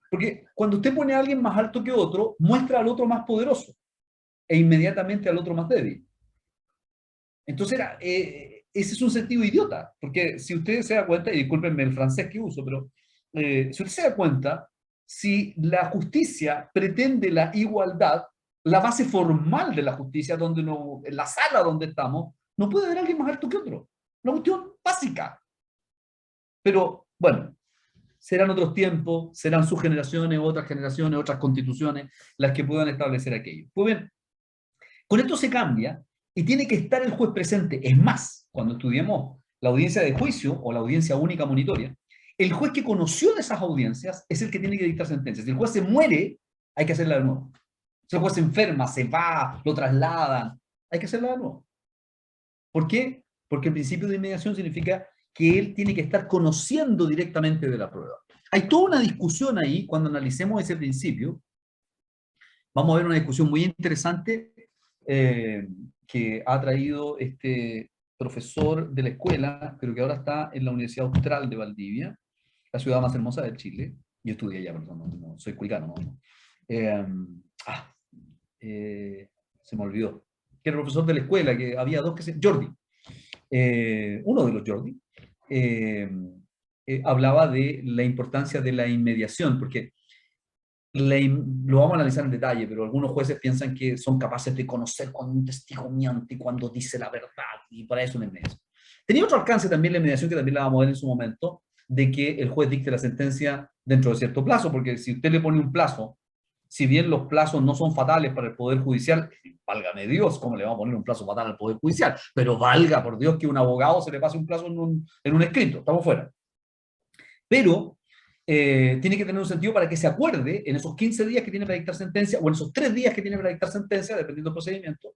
Porque cuando usted pone a alguien más alto que otro, muestra al otro más poderoso e inmediatamente al otro más débil. Entonces, ese es un sentido idiota, porque si usted se da cuenta, y discúlpenme el francés que uso, pero si usted se da cuenta, si la justicia pretende la igualdad, la base formal de la justicia, donde no, en la sala donde estamos, no puede haber alguien más alto que otro. Una cuestión básica. Pero, bueno, serán otros tiempos, serán sus generaciones, otras constituciones, las que puedan establecer aquello. Pues bien, con esto se cambia y tiene que estar el juez presente. Es más, cuando estudiemos la audiencia de juicio o la audiencia única monitoria, el juez que conoció de esas audiencias es el que tiene que dictar sentencias. Si el juez se muere, hay que hacerla de nuevo. Si el juez se enferma, se va, lo trasladan, hay que hacerla de nuevo. ¿Por qué? Porque el principio de inmediación significa que él tiene que estar conociendo directamente de la prueba. Hay toda una discusión ahí cuando analicemos ese principio. Vamos a ver una discusión muy interesante que ha traído este profesor de la escuela, pero que ahora está en la Universidad Austral de Valdivia, la ciudad más hermosa de Chile, Yo estudié allá, perdón, no, soy culicano. No. Eh, ah, Se me olvidó. Que era el profesor de la escuela, que había dos que se... Jordi. Uno de los Jordi. eh, Hablaba de la importancia de la inmediación, porque lo vamos a analizar en detalle, pero algunos jueces piensan que son capaces de conocer cuando un testigo miente y cuando dice la verdad, y para eso la inmediación. Tenía otro alcance también la inmediación, que también la vamos a ver en su momento, de que el juez dicte la sentencia dentro de cierto plazo, porque si usted le pone un plazo, si bien los plazos no son fatales para el Poder Judicial, válgame Dios, ¿cómo le vamos a poner un plazo fatal al Poder Judicial? Pero valga por Dios que un abogado se le pase un plazo en un escrito, estamos fuera. Pero tiene que tener un sentido para que se acuerde en esos 15 días que tiene para dictar sentencia, o en esos 3 días que tiene para dictar sentencia, dependiendo del procedimiento,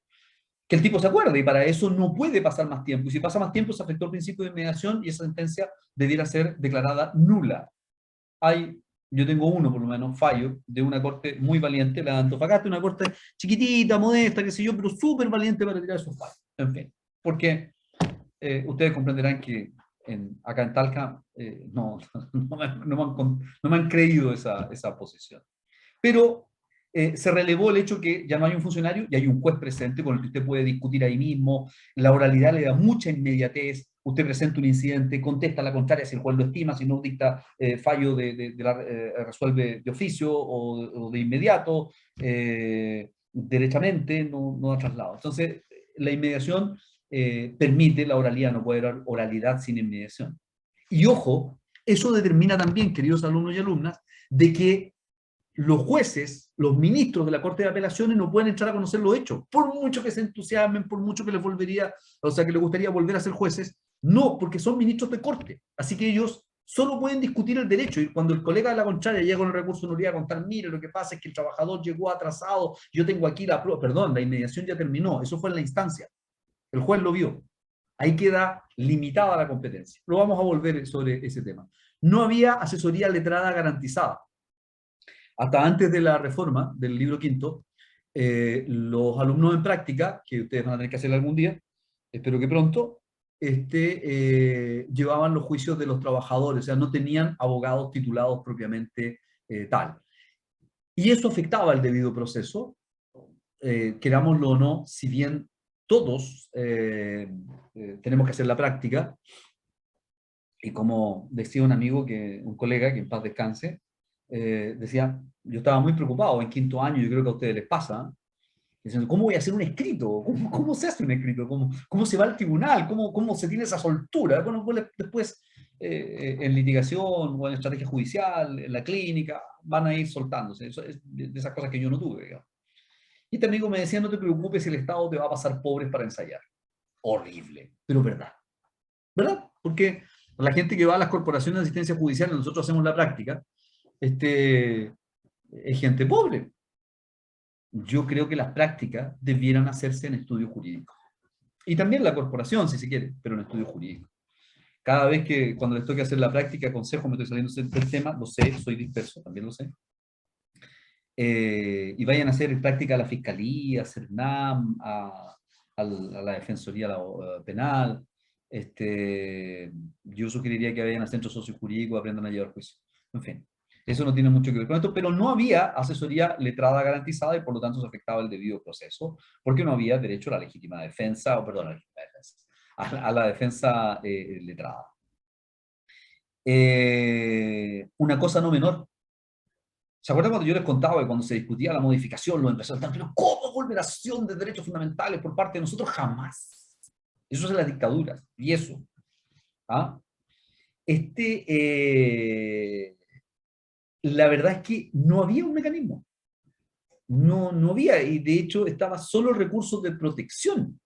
que el tipo se acuerde, y para eso no puede pasar más tiempo. Y si pasa más tiempo, se afectó el principio de inmediación y esa sentencia debiera ser declarada nula. Yo tengo uno, por lo menos, fallo de una corte muy valiente, la de Antofagasta, una corte chiquitita, modesta, qué sé yo, pero súper valiente para tirar esos fallos. En fin, porque ustedes comprenderán que acá en Talca no me han creído esa posición. Pero se relevó el hecho que ya no hay un funcionario y hay un juez presente con el que usted puede discutir ahí mismo. La oralidad le da mucha inmediatez. Usted presenta un incidente, contesta la contraria si el juez lo estima, si no dicta fallo resuelve de oficio o de inmediato, derechamente, no da traslado. Entonces, la inmediación permite la oralidad, no puede haber oralidad sin inmediación. Y ojo, eso determina también, queridos alumnos y alumnas, de que los jueces, los ministros de la Corte de Apelaciones no pueden entrar a conocer los hechos, por mucho que se entusiasmen, por mucho que les que les gustaría volver a ser jueces, no, porque son ministros de corte, así que ellos solo pueden discutir el derecho, y cuando el colega de la contraria llega con el recurso de nulidad a contar, mire, lo que pasa es que el trabajador llegó atrasado, yo tengo aquí la prueba, perdón, la inmediación ya terminó, eso fue en la instancia, el juez lo vio, ahí queda limitada la competencia. Lo vamos a volver sobre ese tema. No había asesoría letrada garantizada. Hasta antes de la reforma del libro quinto, los alumnos en práctica, que ustedes van a tener que hacer algún día, espero que pronto, llevaban los juicios de los trabajadores, o sea, no tenían abogados titulados propiamente tal. Y eso afectaba el debido proceso, querámoslo o no, si bien todos tenemos que hacer la práctica, y como decía un amigo, un colega, que en paz descanse, decía, yo estaba muy preocupado en quinto año, yo creo que a ustedes les pasa, diciendo, ¿cómo voy a hacer un escrito? ¿Cómo se hace un escrito? ¿Cómo se va al tribunal? ¿Cómo se tiene esa soltura? Bueno, después en litigación o en estrategia judicial, en la clínica, van a ir soltándose. Eso es de esas cosas que yo no tuve, digamos. Y este amigo me decía, no te preocupes si el Estado te va a pasar pobres para ensayar. Horrible, pero verdad. ¿Verdad? Porque la gente que va a las corporaciones de asistencia judicial, nosotros hacemos la práctica, es gente pobre. Yo creo que las prácticas debieran hacerse en estudios jurídicos. Y también la corporación, si se quiere, pero en estudios jurídicos. Cada vez cuando les toque hacer la práctica, aconsejo, me estoy saliendo del tema, lo sé, soy disperso, también lo sé. Y vayan a hacer práctica a la Fiscalía, a CERNAM, a la Defensoría Penal. Yo sugeriría que vayan a centros sociojurídicos, aprendan a llevar juicio. En fin, eso no tiene mucho que ver con esto, pero no había asesoría letrada garantizada y por lo tanto se afectaba el debido proceso, porque no había derecho a la legítima defensa, o perdón, a la defensa letrada. Una cosa no menor. ¿Se acuerdan cuando yo les contaba que cuando se discutía la modificación, los empresarios estaban, pero ¿cómo vulneración de derechos fundamentales por parte de nosotros? Jamás. Eso es en las dictaduras. Y eso. ¿Ah? La verdad es que no había un mecanismo. No había, y de hecho estaba solo el recurso de protección.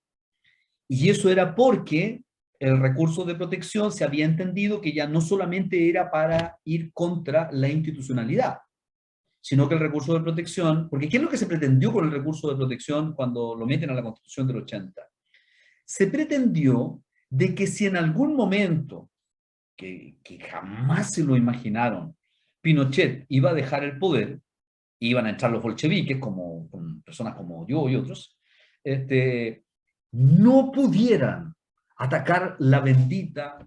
Y eso era porque el recurso de protección se había entendido que ya no solamente era para ir contra la institucionalidad, sino que el recurso de protección, porque ¿qué es lo que se pretendió con el recurso de protección cuando lo meten a la Constitución del 80? Se pretendió de que si en algún momento, que jamás se lo imaginaron, Pinochet iba a dejar el poder, iban a entrar los bolcheviques, con personas como yo y otros, no pudieran atacar la bendita,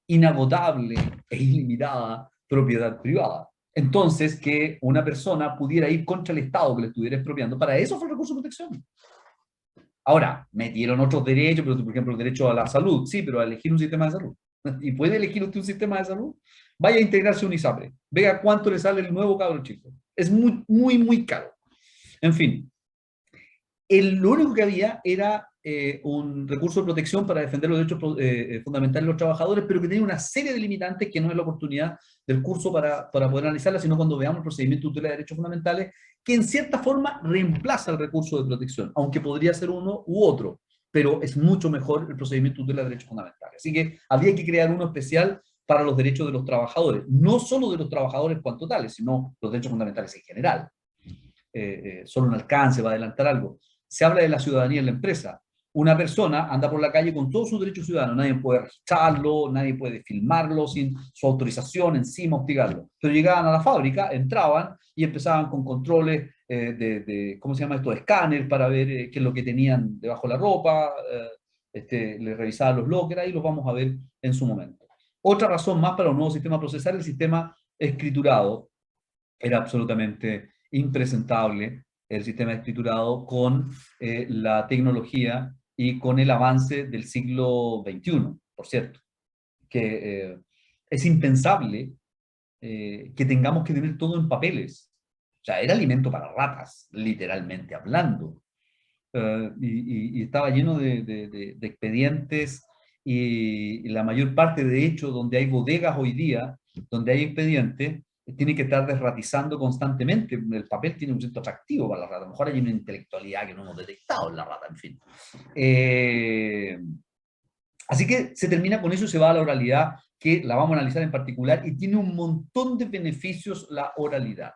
inagotable e ilimitada propiedad privada. Entonces, que una persona pudiera ir contra el Estado que le estuviera expropiando, para eso fue el recurso de protección. Ahora, metieron otros derechos, pero, por ejemplo, el derecho a la salud, sí, pero a elegir un sistema de salud. ¿Y puede elegir usted un sistema de salud? Vaya a integrarse a un ISAPRE. Vea cuánto le sale el nuevo cabro chico. Es muy, muy, muy caro. En fin, lo único que había era un recurso de protección para defender los derechos fundamentales de los trabajadores, pero que tenía una serie de limitantes que no es la oportunidad del curso para poder analizarla, sino cuando veamos el procedimiento de tutela de derechos fundamentales, que en cierta forma reemplaza el recurso de protección, aunque podría ser uno u otro, pero es mucho mejor el procedimiento de tutela de derechos fundamentales. Así que habría que crear uno especial para los derechos de los trabajadores, no solo de los trabajadores cuanto tales, sino los derechos fundamentales en general. Solo un alcance, va a adelantar algo. Se habla de la ciudadanía en la empresa. Una persona anda por la calle con todos sus derechos ciudadanos, nadie puede registrarlo, nadie puede filmarlo sin su autorización, encima hostigarlo. Pero llegaban a la fábrica, entraban y empezaban con controles ¿cómo se llama esto? Escáner para ver qué es lo que tenían debajo de la ropa, les revisaban los lockers, ahí los vamos a ver en su momento. Otra razón más para un nuevo sistema procesal, el sistema escriturado. Era absolutamente impresentable el sistema escriturado con la tecnología y con el avance del siglo XXI, por cierto, que es impensable que tengamos que tener todo en papeles. O sea, era alimento para ratas, literalmente hablando. Y estaba lleno de expedientes y la mayor parte, de hecho, donde hay bodegas hoy día, donde hay expedientes, tiene que estar desratizando constantemente. El papel tiene un cierto atractivo para la rata. A lo mejor hay una intelectualidad que no hemos detectado en la rata, en fin. Así que se termina con eso y se va a la oralidad, que la vamos a analizar en particular, y tiene un montón de beneficios la oralidad.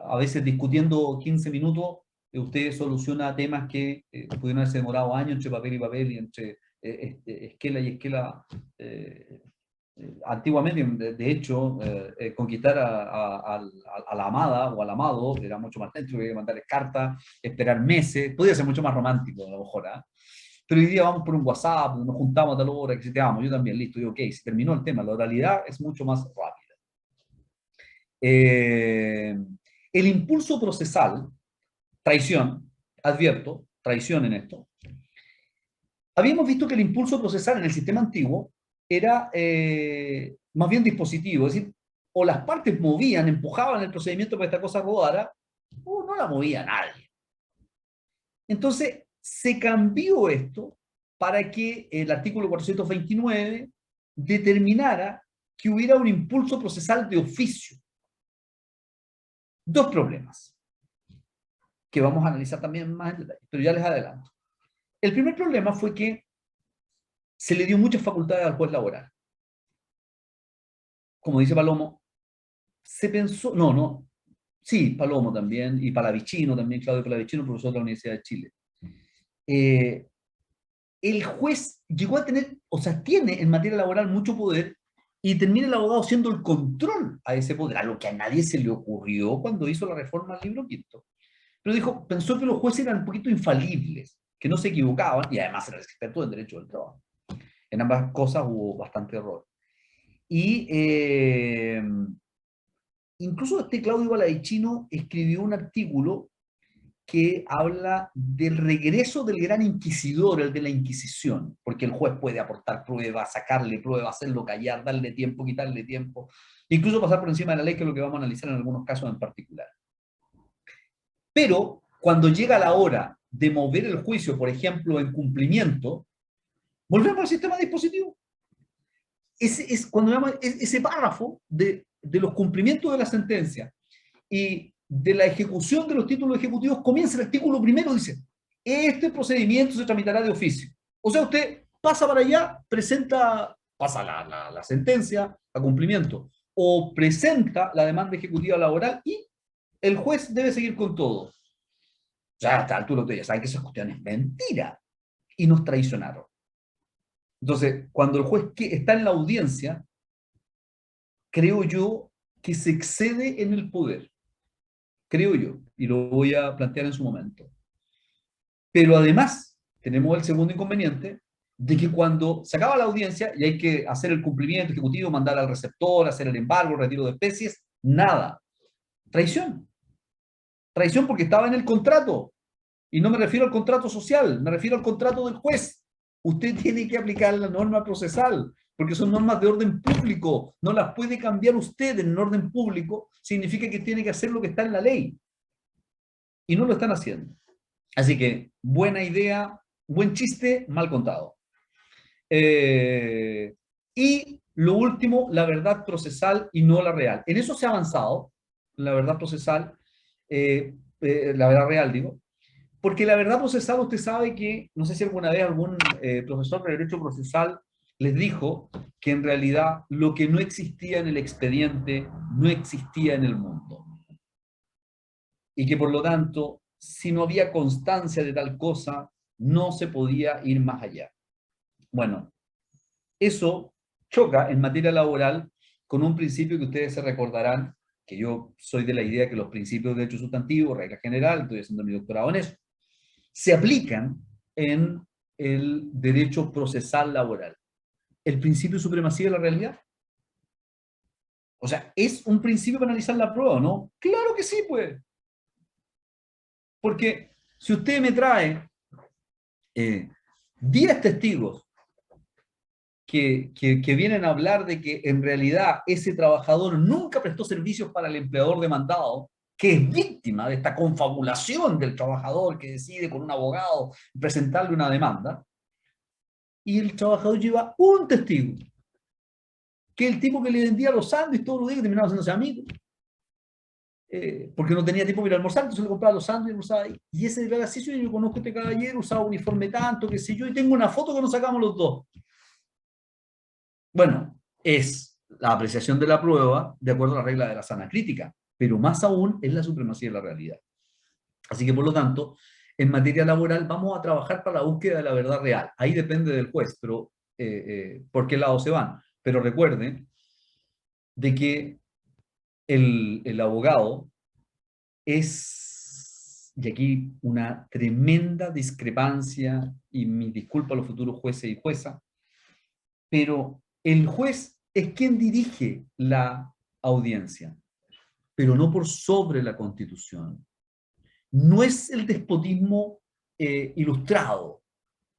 A veces discutiendo 15 minutos, usted soluciona temas que pudieron haberse demorado años entre papel y papel y entre esquela y esquela. Antiguamente, de hecho, conquistar a la amada o al amado era mucho más lento, que mandar cartas, esperar meses, podía ser mucho más romántico a lo mejor, ¿eh? Pero hoy día vamos por un WhatsApp, nos juntamos a tal hora, que si te amo, yo también, listo, y ok, se terminó el tema, la oralidad es mucho más rápida. El impulso procesal, traición, advierto, traición en esto. Habíamos visto que el impulso procesal en el sistema antiguo era más bien dispositivo, es decir, o las partes movían, empujaban el procedimiento para que esta cosa rodara, o no la movía nadie. Entonces, se cambió esto para que el artículo 429 determinara que hubiera un impulso procesal de oficio. Dos problemas que vamos a analizar también más en detalle, pero ya les adelanto. El primer problema fue que se le dio muchas facultades al juez laboral. Como dice Palomo, se pensó, sí, Palomo también, y Palavicino también, Claudio Palavicino, profesor de la Universidad de Chile. El juez llegó a tener, o sea, tiene en materia laboral mucho poder y termina el abogado siendo el control a ese poder, a lo que a nadie se le ocurrió cuando hizo la reforma al libro quinto. Pero pensó que los jueces eran un poquito infalibles, que no se equivocaban, y además era experto en derecho del trabajo. En ambas cosas hubo bastante error. Y incluso Claudio Palavicino escribió un artículo que habla del regreso del gran inquisidor, el de la Inquisición, porque el juez puede aportar pruebas, sacarle pruebas, hacerlo callar, darle tiempo, quitarle tiempo, incluso pasar por encima de la ley, que es lo que vamos a analizar en algunos casos en particular. Pero cuando llega la hora de mover el juicio, por ejemplo, en cumplimiento, volvemos al sistema dispositivo. Cuando veamos ese párrafo de los cumplimientos de la sentencia y de la ejecución de los títulos ejecutivos, comienza el artículo primero, dice, este procedimiento se tramitará de oficio. O sea, usted pasa para allá, pasa la sentencia a cumplimiento, o presenta la demanda ejecutiva laboral y el juez debe seguir con todo. Ya a esta altura ustedes ya saben que esa cuestión es mentira y nos traicionaron. Entonces, cuando el juez está en la audiencia, creo yo que se excede en el poder. Creo yo, y lo voy a plantear en su momento. Pero además, tenemos el segundo inconveniente de que cuando se acaba la audiencia y hay que hacer el cumplimiento ejecutivo, mandar al receptor, hacer el embargo, el retiro de especies, nada. Traición. Traición porque estaba en el contrato. Y no me refiero al contrato social, me refiero al contrato del juez. Usted tiene que aplicar la norma procesal, porque son normas de orden público. No las puede cambiar usted en orden público. Significa que tiene que hacer lo que está en la ley. Y no lo están haciendo. Así que, buena idea, buen chiste, mal contado. Y lo último, la verdad procesal y no la real. En eso se ha avanzado, la verdad procesal, la verdad real, digo, porque la verdad procesal usted sabe que, no sé si alguna vez algún profesor de derecho procesal les dijo que en realidad lo que no existía en el expediente no existía en el mundo. Y que por lo tanto, si no había constancia de tal cosa, no se podía ir más allá. Bueno, eso choca en materia laboral con un principio que ustedes se recordarán, que yo soy de la idea que los principios de derecho sustantivo, regla general, estoy haciendo mi doctorado en eso, se aplican en el derecho procesal laboral. ¿El principio de supremacía de la realidad? O sea, ¿es un principio para analizar la prueba, no? Claro que sí, pues. Porque si usted me trae 10 testigos que vienen a hablar de que en realidad ese trabajador nunca prestó servicios para el empleador demandado, que es víctima de esta confabulación del trabajador que decide con un abogado presentarle una demanda, y el trabajador lleva un testigo, que es el tipo que le vendía los sándwiches todos los días, que terminaba haciéndose amigo, porque no tenía tiempo para ir a almorzar, entonces le compraba los sándwiches y almorzaba ahí. Y ese declara, sí, yo conozco a este caballero, usaba uniforme tanto, qué sé yo, y tengo una foto que nos sacamos los dos. Bueno, es la apreciación de la prueba de acuerdo a la regla de la sana crítica, pero más aún es la supremacía de la realidad. Así que, por lo tanto, en materia laboral vamos a trabajar para la búsqueda de la verdad real. Ahí depende del juez, pero por qué lado se van. Pero recuerden de que el abogado es, y aquí una tremenda discrepancia, y mi disculpa a los futuros jueces y juezas, pero el juez es quien dirige la audiencia, pero no por sobre la Constitución. No es el despotismo ilustrado.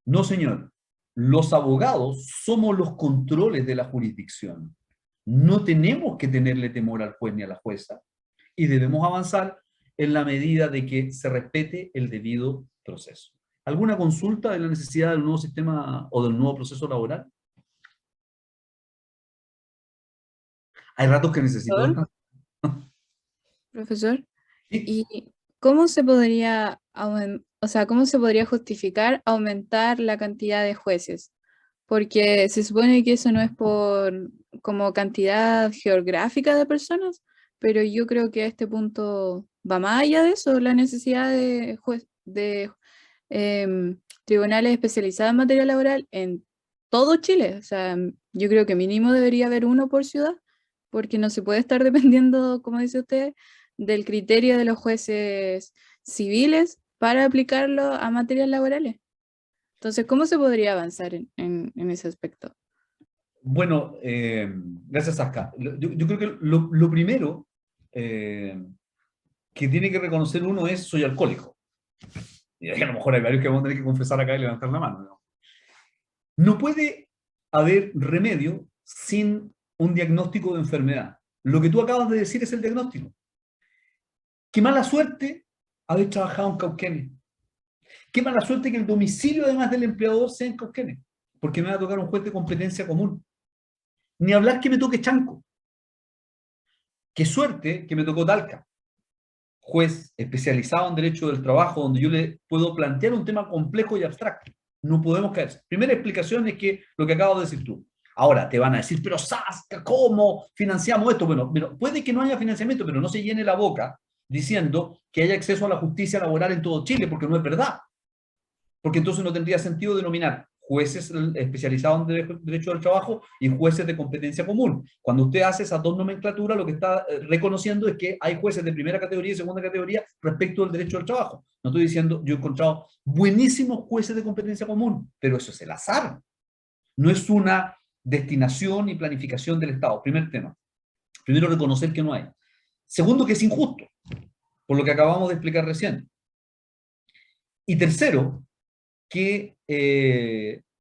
No, señor. Los abogados somos los controles de la jurisdicción. No tenemos que tenerle temor al juez ni a la jueza y debemos avanzar en la medida de que se respete el debido proceso. ¿Alguna consulta de la necesidad del nuevo sistema o del nuevo proceso laboral? Hay ratos que necesito ¿Profesor? descansar. Profesor, Sí. ¿y cómo se podría, o sea, cómo se podría justificar aumentar la cantidad de jueces? Porque se supone que eso no es por como cantidad geográfica de personas, pero yo creo que a este punto va más allá de eso, la necesidad de tribunales especializados en materia laboral en todo Chile. O sea, yo creo que mínimo debería haber uno por ciudad, porque no se puede estar dependiendo, como dice usted, del criterio de los jueces civiles para aplicarlo a materias laborales. Entonces, ¿cómo se podría avanzar en ese aspecto? Bueno, gracias, Saskia. Yo creo que lo primero que tiene que reconocer uno es soy alcohólico. Y a lo mejor hay varios que vamos a tener que confesar acá y levantar la mano, ¿no? No puede haber remedio sin un diagnóstico de enfermedad. Lo que tú acabas de decir es el diagnóstico. Qué mala suerte haber trabajado en Cauquenes. Qué mala suerte que el domicilio, además del empleador, sea en Cauquenes, porque me va a tocar un juez de competencia común. Ni hablar que me toque Chanco. Qué suerte que me tocó Talca, juez especializado en derecho del trabajo, donde yo le puedo plantear un tema complejo y abstracto. No podemos caer. Primera explicación es que lo que acabo de decir tú. Ahora te van a decir, pero Saskia, ¿cómo financiamos esto? Bueno, puede que no haya financiamiento, pero no se llene la boca diciendo que haya acceso a la justicia laboral en todo Chile, porque no es verdad. Porque entonces no tendría sentido denominar jueces especializados en derecho del trabajo y jueces de competencia común. Cuando usted hace esas dos nomenclaturas, lo que está reconociendo es que hay jueces de primera categoría y segunda categoría respecto al derecho del trabajo. No estoy diciendo, yo he encontrado buenísimos jueces de competencia común, pero eso es el azar. No es una destinación y planificación del Estado. Primer tema. Primero, reconocer que no hay. Segundo, que es injusto, por lo que acabamos de explicar recién. Y tercero, que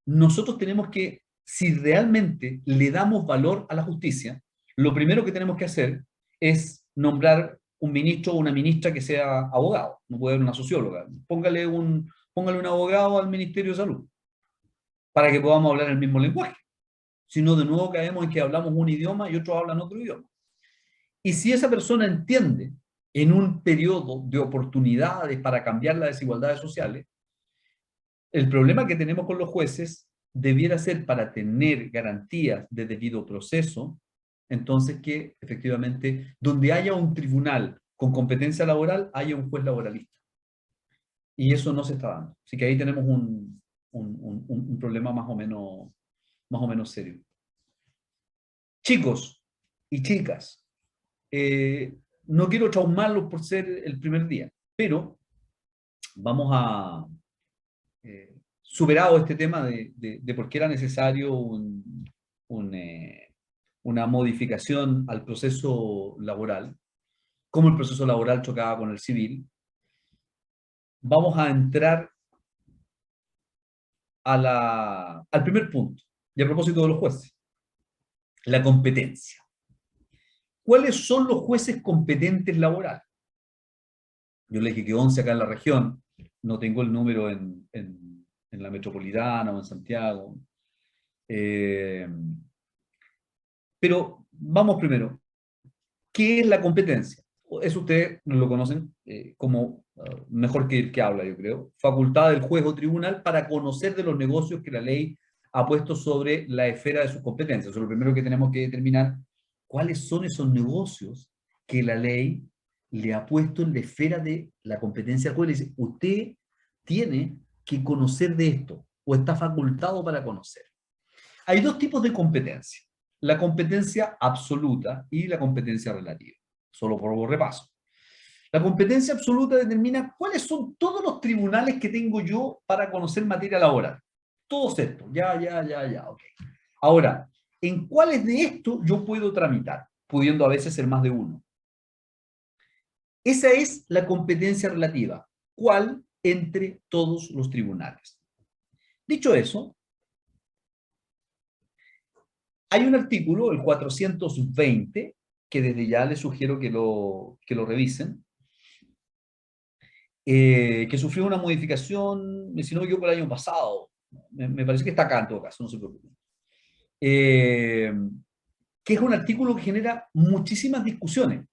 nosotros tenemos que, si realmente le damos valor a la justicia, lo primero que tenemos que hacer es nombrar un ministro o una ministra que sea abogado, no puede ser una socióloga. Póngale un abogado al Ministerio de Salud, para que podamos hablar el mismo lenguaje. Si no, de nuevo caemos en que hablamos un idioma y otros hablan otro idioma. Y si esa persona entiende en un periodo de oportunidades para cambiar las desigualdades sociales, el problema que tenemos con los jueces debiera ser, para tener garantías de debido proceso, entonces que efectivamente donde haya un tribunal con competencia laboral, haya un juez laboralista. Y eso no se está dando. Así que ahí tenemos un problema más o menos serio. Chicos y chicas, no quiero traumarlos por ser el primer día, pero vamos a, superado este tema de por qué era necesario una modificación al proceso laboral, cómo el proceso laboral chocaba con el civil, vamos a entrar al primer punto, y a propósito de los jueces, la competencia. ¿Cuáles son los jueces competentes laborales? Yo le dije que 11 acá en la región, no tengo el número en la metropolitana o en Santiago. Pero vamos primero, ¿qué es la competencia? Eso ustedes lo conocen como mejor que el que habla, yo creo. Facultad del juez o tribunal para conocer de los negocios que la ley ha puesto sobre la esfera de sus competencias. Eso es lo primero que tenemos que determinar. ¿Cuáles son esos negocios que la ley le ha puesto en la esfera de la competencia del juez? Le dice, usted tiene que conocer de esto, o está facultado para conocer. Hay dos tipos de competencia: la competencia absoluta y la competencia relativa. Solo por repaso. La competencia absoluta determina cuáles son todos los tribunales que tengo yo para conocer materia laboral. Todos estos. Ya, ok. Ahora, ¿en cuáles de estos yo puedo tramitar? Pudiendo a veces ser más de uno. Esa es la competencia relativa. ¿Cuál entre todos los tribunales? Dicho eso, hay un artículo, el 420, que desde ya les sugiero que lo revisen, que sufrió una modificación, si no me equivoco, el año pasado. Me parece que está acá en todo caso, no se preocupen. Que es un artículo que genera muchísimas discusiones.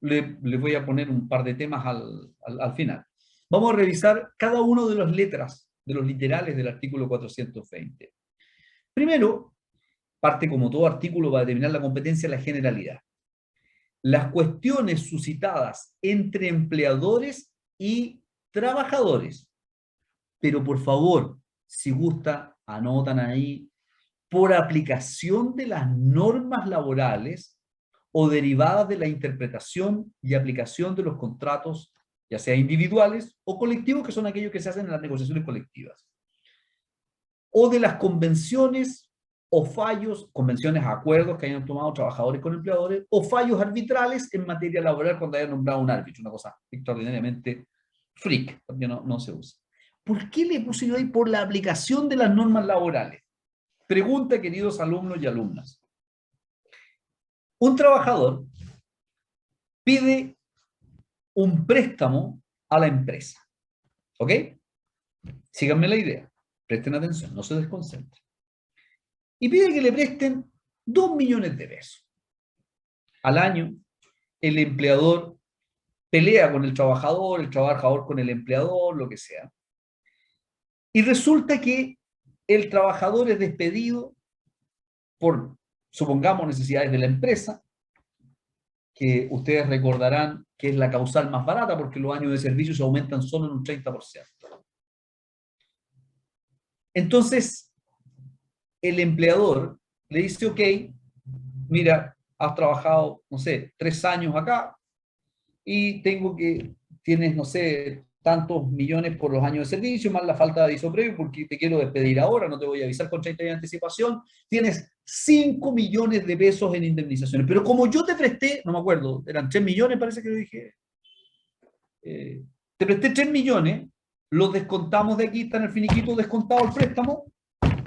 Le voy a poner un par de temas al final. Vamos a revisar cada uno de las letras, de los literales del artículo 420. Primero, parte como todo artículo va a determinar la competencia, la generalidad. Las cuestiones suscitadas entre empleadores y trabajadores. Pero por favor, si gusta, anotan ahí, por aplicación de las normas laborales o derivadas de la interpretación y aplicación de los contratos, ya sea individuales o colectivos, que son aquellos que se hacen en las negociaciones colectivas, o de las convenciones o fallos, convenciones, acuerdos que hayan tomado trabajadores con empleadores, o fallos arbitrales en materia laboral cuando hayan nombrado un árbitro, una cosa extraordinariamente freak, porque no se usa. ¿Por qué le puse yo ahí por la aplicación de las normas laborales? Pregunta, queridos alumnos y alumnas. Un trabajador pide un préstamo a la empresa. ¿Ok? Síganme la idea. Presten atención, no se desconcentren. Y pide que le presten 2 millones de pesos. Al año, el empleador pelea con el trabajador con el empleador, lo que sea. Y resulta que el trabajador es despedido por, supongamos, necesidades de la empresa, que ustedes recordarán que es la causal más barata porque los años de servicio se aumentan solo en un 30%. Entonces, el empleador le dice, ok, mira, has trabajado, no sé, 3 años acá y tienes, no sé, tantos millones por los años de servicio, más la falta de aviso previo, porque te quiero despedir ahora, no te voy a avisar con 30 días de anticipación, tienes 5 millones de pesos en indemnizaciones. Pero como yo te presté, no me acuerdo, eran 3 millones, parece que lo dije, te presté 3 millones, los descontamos de aquí, está en el finiquito descontado el préstamo,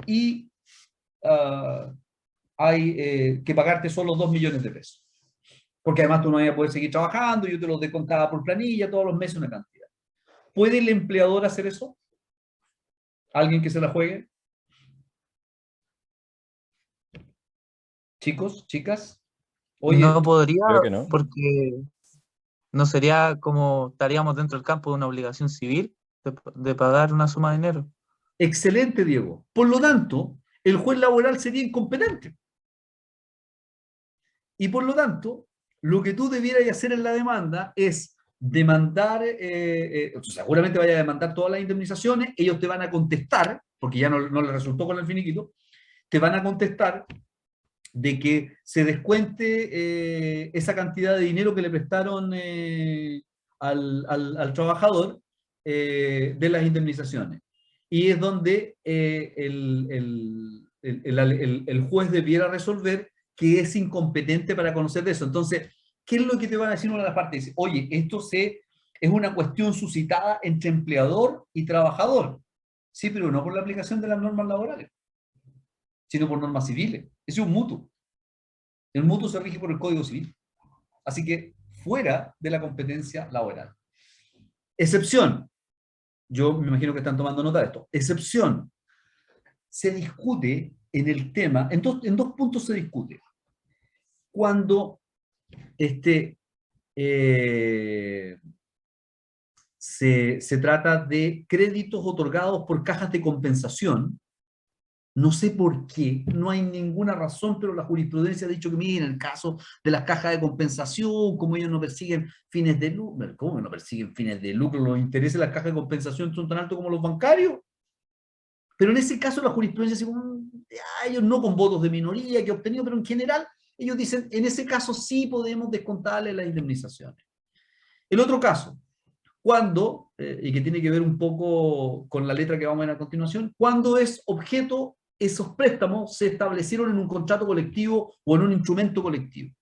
y hay que pagarte solo 2 millones de pesos. Porque además tú no vas a poder seguir trabajando, yo te los descontaba por planilla, todos los meses una cantidad. ¿Puede el empleador hacer eso? ¿Alguien que se la juegue? Chicos, chicas. Oye, No podría, Creo que no. porque no sería como estaríamos dentro del campo de una obligación civil de pagar una suma de dinero. excelente, Diego. Por lo tanto, el juez laboral sería incompetente. Y por lo tanto, lo que tú debieras hacer en la demanda es demandar, seguramente vaya a demandar todas las indemnizaciones, ellos te van a contestar, porque ya no les resultó con el finiquito, te van a contestar de que se descuente esa cantidad de dinero que le prestaron al trabajador de las indemnizaciones. Y es donde el juez debiera resolver que es incompetente para conocer de eso. Entonces, ¿qué es lo que te van a decir una de las partes? Dice, oye, es una cuestión suscitada entre empleador y trabajador. Sí, pero no por la aplicación de las normas laborales, sino por normas civiles. Ese es un mutuo. El mutuo se rige por el Código Civil. Así que fuera de la competencia laboral. Excepción. Yo me imagino que están tomando nota de esto. Excepción. Se discute en el tema, en dos puntos se discute. Cuando se trata de créditos otorgados por cajas de compensación. No sé por qué, no hay ninguna razón, pero la jurisprudencia ha dicho que, miren, en el caso de las cajas de compensación, como ellos no persiguen fines de lucro, ¿cómo no persiguen fines de lucro? Los intereses de las cajas de compensación son tan altos como los bancarios. Pero en ese caso la jurisprudencia dice, ellos no con votos de minoría que he obtenido, pero en general ellos dicen, en ese caso sí podemos descontarle las indemnizaciones. El otro caso, cuando, y que tiene que ver un poco con la letra que vamos a ver a continuación, cuando es objeto, esos préstamos se establecieron en un contrato colectivo o en un instrumento colectivo.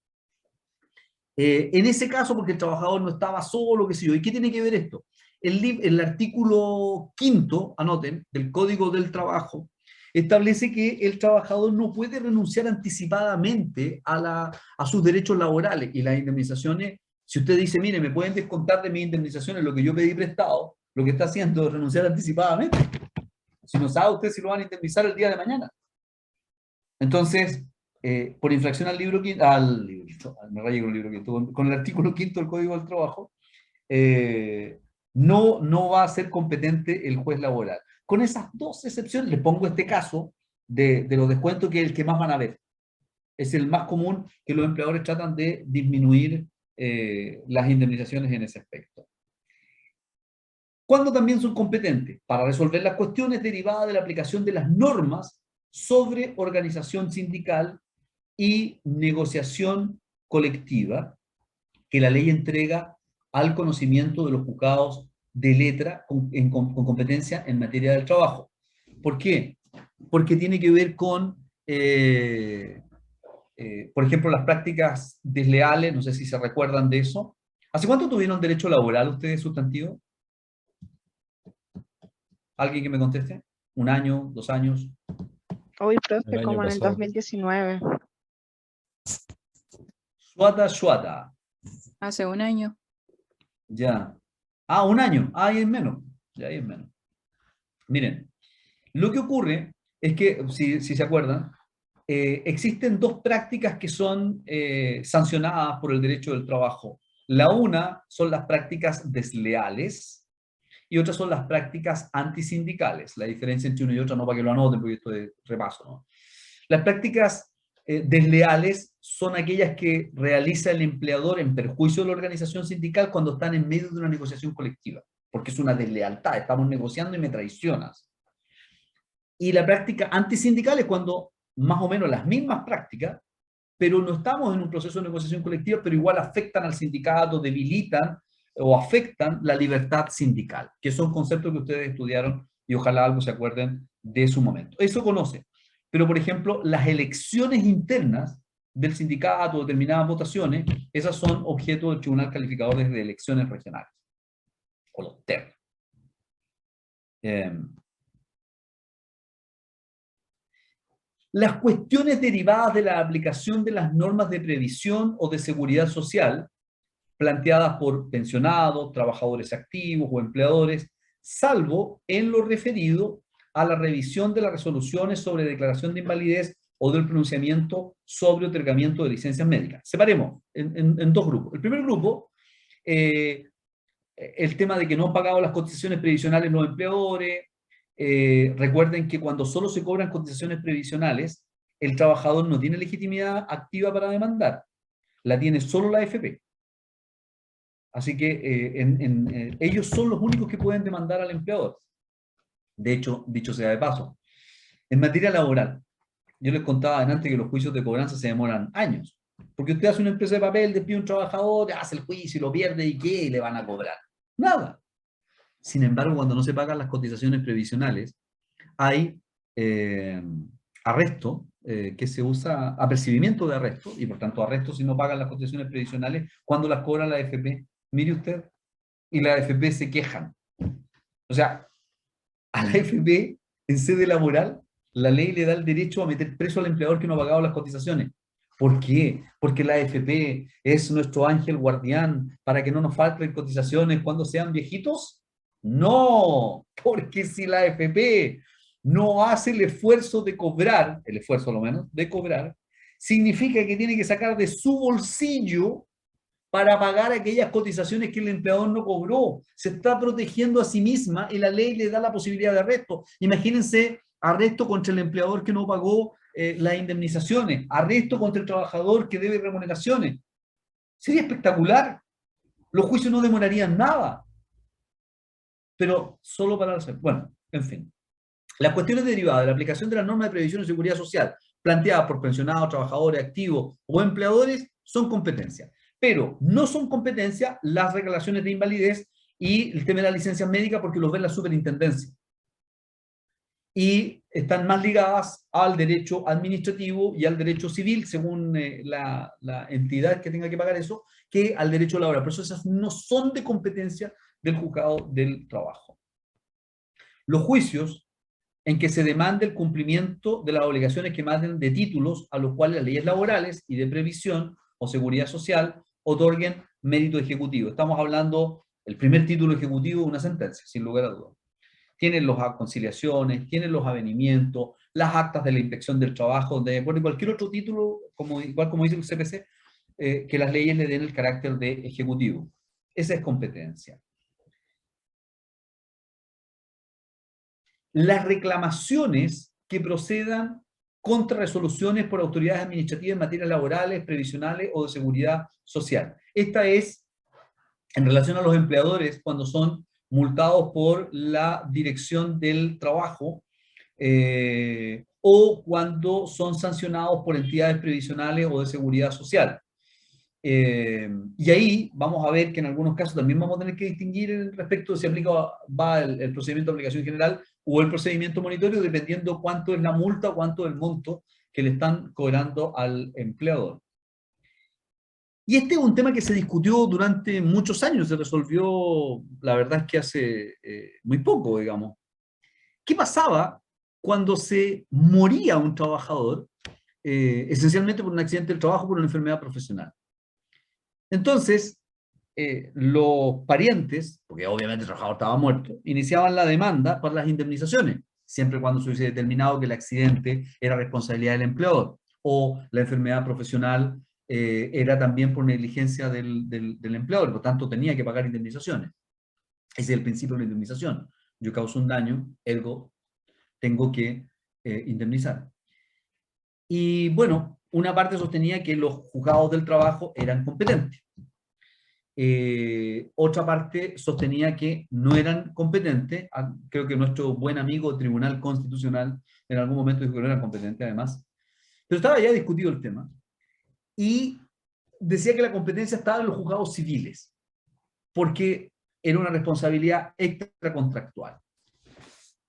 En ese caso, porque el trabajador no estaba solo, qué sé yo. ¿Y qué tiene que ver esto? El artículo 5, anoten, del Código del Trabajo, establece que el trabajador no puede renunciar anticipadamente a sus derechos laborales y las indemnizaciones. Si usted dice, mire, me pueden descontar de mis indemnizaciones lo que yo pedí prestado, lo que está haciendo es renunciar anticipadamente. Si no sabe usted si lo van a indemnizar el día de mañana. Entonces, por infracción al libro quinto, me rayé con el libro quinto, con el artículo 5 del Código del Trabajo, no va a ser competente el juez laboral. Con esas dos excepciones, le pongo este caso de los descuentos, que es el que más van a ver. Es el más común, que los empleadores tratan de disminuir las indemnizaciones en ese aspecto. ¿Cuándo también son competentes? Para resolver las cuestiones derivadas de la aplicación de las normas sobre organización sindical y negociación colectiva que la ley entrega al conocimiento de los juzgados de letra con competencia en materia del trabajo. ¿Por qué? Porque tiene que ver con, por ejemplo, las prácticas desleales, no sé si se recuerdan de eso. ¿Hace cuánto tuvieron derecho laboral ustedes, sustantivo? ¿Alguien que me conteste? ¿Un año? ¿2 años? Uy, El profe, año como en el pasado. 2019. Suata. Hace un año. Ya. Ah, 1 año. Ah, ahí es menos. Ya, ahí es menos. Miren, lo que ocurre es que, si se acuerdan, existen 2 prácticas que son sancionadas por el derecho del trabajo. La una son las prácticas desleales y otras son las prácticas antisindicales. La diferencia entre una y otra, no para que lo anoten, porque esto es repaso, ¿no? Las prácticas desleales son aquellas que realiza el empleador en perjuicio de la organización sindical cuando están en medio de una negociación colectiva, porque es una deslealtad, estamos negociando y me traicionas. Y la práctica antisindical es cuando más o menos las mismas prácticas, pero no estamos en un proceso de negociación colectiva, pero igual afectan al sindicato, debilitan o afectan la libertad sindical, que son conceptos que ustedes estudiaron y ojalá algo se acuerden de su momento. Eso conoce. Pero, por ejemplo, las elecciones internas del sindicato, determinadas votaciones, esas son objeto del Tribunal Calificador de Elecciones Regionales, o los TER. Las cuestiones derivadas de la aplicación de las normas de previsión o de seguridad social, planteadas por pensionados, trabajadores activos o empleadores, salvo en lo referido a la revisión de las resoluciones sobre declaración de invalidez o del pronunciamiento sobre otorgamiento de licencias médicas. Separemos en dos grupos. El primer grupo, el tema de que no han pagado las cotizaciones previsionales los empleadores. Recuerden que cuando solo se cobran cotizaciones previsionales, el trabajador no tiene legitimidad activa para demandar, la tiene solo la AFP. Así que ellos son los únicos que pueden demandar al empleador. De hecho, dicho sea de paso, en materia laboral, yo les contaba antes que los juicios de cobranza se demoran años, porque usted hace una empresa de papel, despide a un trabajador, hace el juicio y lo pierde, ¿y qué? Y le van a cobrar. Nada. Sin embargo, cuando no se pagan las cotizaciones previsionales, hay arresto, que se usa, apercibimiento de arresto, y por tanto arresto si no pagan las cotizaciones previsionales, cuando las cobra la AFP. Mire usted, y la AFP se quejan. O sea, a la AFP, en sede laboral, la ley le da el derecho a meter preso al empleador que no ha pagado las cotizaciones. ¿Por qué? Porque la AFP es nuestro ángel guardián para que no nos falten cotizaciones cuando sean viejitos. No, porque si la AFP no hace el esfuerzo de cobrar, el esfuerzo a lo menos, de cobrar, significa que tiene que sacar de su bolsillo para pagar aquellas cotizaciones que el empleador no cobró. Se está protegiendo a sí misma y la ley le da la posibilidad de arresto. Imagínense arresto contra el empleador que no pagó las indemnizaciones, arresto contra el trabajador que debe remuneraciones. Sería espectacular. Los juicios no demorarían nada. Pero solo para hacer. Bueno, en fin. Las cuestiones derivadas de la aplicación de las normas de previsión y seguridad social planteadas por pensionados, trabajadores activos o empleadores son competencia. Pero no son competencia las reclamaciones de invalidez y el tema de la licencia médica porque los ve la superintendencia. Y están más ligadas al derecho administrativo y al derecho civil, según la entidad que tenga que pagar eso, que al derecho laboral. Por eso esas no son de competencia del juzgado del trabajo. Los juicios en que se demande el cumplimiento de las obligaciones que emanen de títulos a los cuales las leyes laborales y de previsión o seguridad social otorguen mérito ejecutivo. Estamos hablando del primer título ejecutivo de una sentencia, sin lugar a dudas. Tienen las conciliaciones, tienen los avenimientos, las actas de la inspección del trabajo, de cualquier otro título, igual como dice el CPC, que las leyes le den el carácter de ejecutivo. Esa es competencia. Las reclamaciones que procedan contra resoluciones por autoridades administrativas en materias laborales, previsionales o de seguridad social. Esta es en relación a los empleadores cuando son multados por la dirección del trabajo o cuando son sancionados por entidades previsionales o de seguridad social. Y ahí vamos a ver que en algunos casos también vamos a tener que distinguir respecto de si va el procedimiento de aplicación general o el procedimiento monitorio, dependiendo cuánto es la multa o cuánto es el monto que le están cobrando al empleador. Y este es un tema que se discutió durante muchos años, se resolvió, la verdad es que hace muy poco, digamos. ¿Qué pasaba cuando se moría un trabajador, esencialmente por un accidente del trabajo o por una enfermedad profesional? Entonces, los parientes, porque obviamente el trabajador estaba muerto, iniciaban la demanda por las indemnizaciones, siempre cuando se hubiese determinado que el accidente era responsabilidad del empleador o la enfermedad profesional era también por negligencia del empleador, por lo tanto tenía que pagar indemnizaciones. Ese es el principio de la indemnización. Yo causo un daño, ergo tengo que indemnizar. Y bueno, una parte sostenía que los juzgados del trabajo eran competentes. Otra parte sostenía que no eran competentes. Creo que nuestro buen amigo Tribunal Constitucional en algún momento dijo que no eran competentes además. Pero estaba ya discutido el tema. Y decía que la competencia estaba en los juzgados civiles. porque era una responsabilidad extracontractual.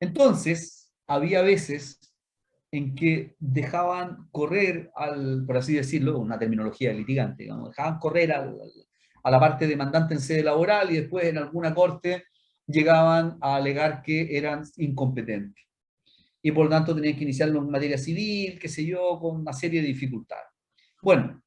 Entonces, había veces en que dejaban correr, por así decirlo, una terminología de litigante, digamos, dejaban correr a la parte demandante en sede laboral y después en alguna corte llegaban a alegar que eran incompetentes. Y por lo tanto tenían que iniciarlo en materia civil, qué sé yo, con una serie de dificultades. Bueno,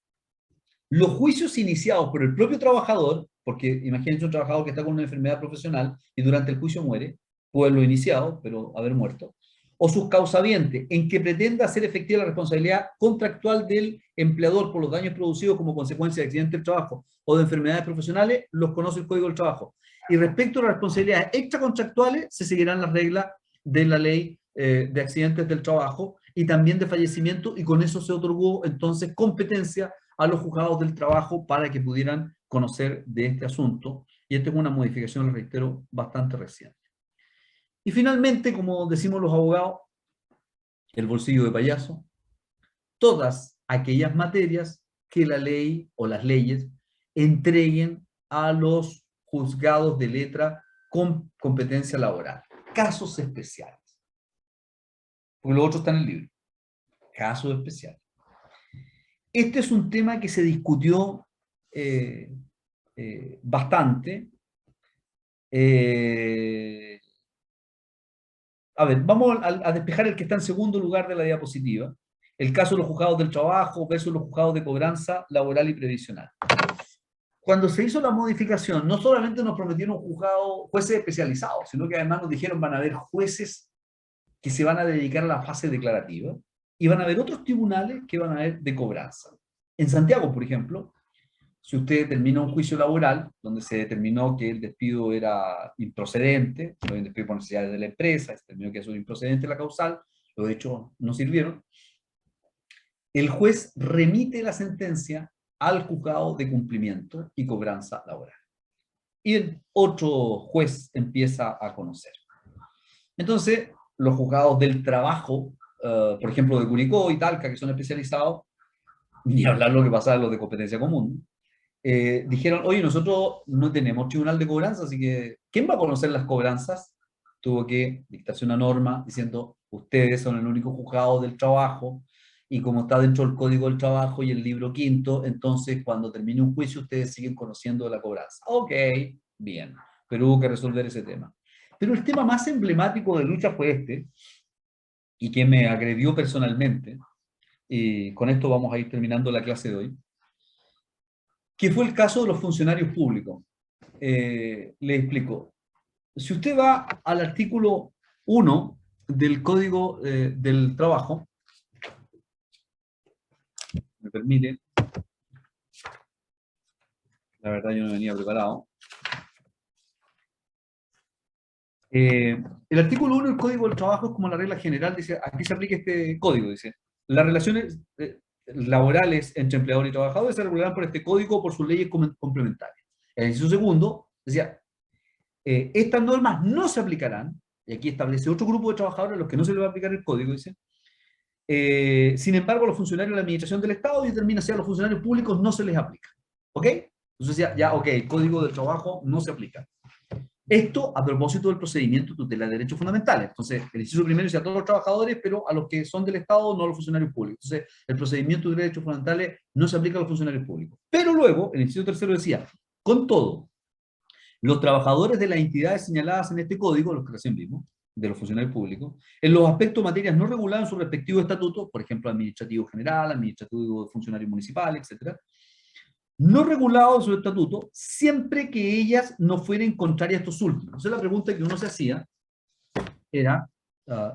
los juicios iniciados por el propio trabajador, porque imagínense un trabajador que está con una enfermedad profesional y durante el juicio muere, puede haberlo iniciado, pero haber muerto, o sus causavientes, en que pretenda hacer efectiva la responsabilidad contractual del empleador por los daños producidos como consecuencia de accidentes del trabajo o de enfermedades profesionales, los conoce el Código del Trabajo. Y respecto a las responsabilidades extracontractuales, se seguirán las reglas de la ley de accidentes del trabajo y también de fallecimiento, y con eso se otorgó entonces competencia a los juzgados del trabajo para que pudieran conocer de este asunto. Y esta es una modificación, lo reitero, bastante reciente. Y finalmente, como decimos los abogados, el bolsillo de payaso, todas aquellas materias que la ley o las leyes entreguen a los juzgados de letra con competencia laboral. Casos especiales. Porque lo otro está en el libro. Casos especiales. Este es un tema que se discutió bastante. A ver, vamos a despejar el que está en segundo lugar de la diapositiva. El caso de los juzgados del trabajo versus los juzgados de cobranza laboral y previsional. Cuando se hizo la modificación, no solamente nos prometieron jueces especializados, sino que además nos dijeron van a haber jueces que se van a dedicar a la fase declarativa y van a haber otros tribunales que van a haber de cobranza. En Santiago, por ejemplo, si usted termina un juicio laboral donde se determinó que el despido era improcedente, no hay un despido por necesidades de la empresa, se determinó que eso era improcedente la causal, los hechos no sirvieron, el juez remite la sentencia al juzgado de cumplimiento y cobranza laboral. Y el otro juez empieza a conocer. Entonces, los juzgados del trabajo, por ejemplo, de Curicó y Talca, que son especializados, ni hablar lo que pasa de los de competencia común, dijeron, oye, nosotros no tenemos tribunal de cobranza, así que, ¿quién va a conocer las cobranzas? Tuvo que dictarse una norma diciendo, ustedes son el único juzgado del trabajo, y como está dentro del Código del Trabajo y el libro quinto, entonces cuando termine un juicio ustedes siguen conociendo de la cobranza. Ok, bien, pero hubo que resolver ese tema. Pero el tema más emblemático de lucha fue este, y que me agredió personalmente, y con esto vamos a ir terminando la clase de hoy, que fue el caso de los funcionarios públicos. Le explico. Si usted va al artículo 1 del Código del Trabajo, me permite, la verdad yo no venía preparado. El artículo 1 del Código del Trabajo es como la regla general, dice, aquí se aplica este código, dice, las relaciones laborales entre empleador y trabajador se regularán por este código o por sus leyes complementarias. El inciso segundo decía, estas normas no se aplicarán, y aquí establece otro grupo de trabajadores a los que no se les va a aplicar el código, dice, sin embargo, a los funcionarios de la administración del Estado, y determina si a los funcionarios públicos no se les aplica. ¿Ok? Entonces ya, ok, el código del trabajo no se aplica. Esto a propósito del procedimiento de tutela de derechos fundamentales. Entonces, el inciso primero dice a todos los trabajadores, pero a los que son del Estado, no a los funcionarios públicos. Entonces, el procedimiento de derechos fundamentales no se aplica a los funcionarios públicos. Pero luego, el inciso tercero decía, con todo, los trabajadores de las entidades señaladas en este código, los que recién vimos, de los funcionarios públicos, en los aspectos materias no reguladas en su respectivo estatuto, por ejemplo, administrativo general, administrativo de funcionarios municipales, etc., no regulados en su estatuto, siempre que ellas no fueran contrarias a estos últimos. Entonces la pregunta que uno se hacía era,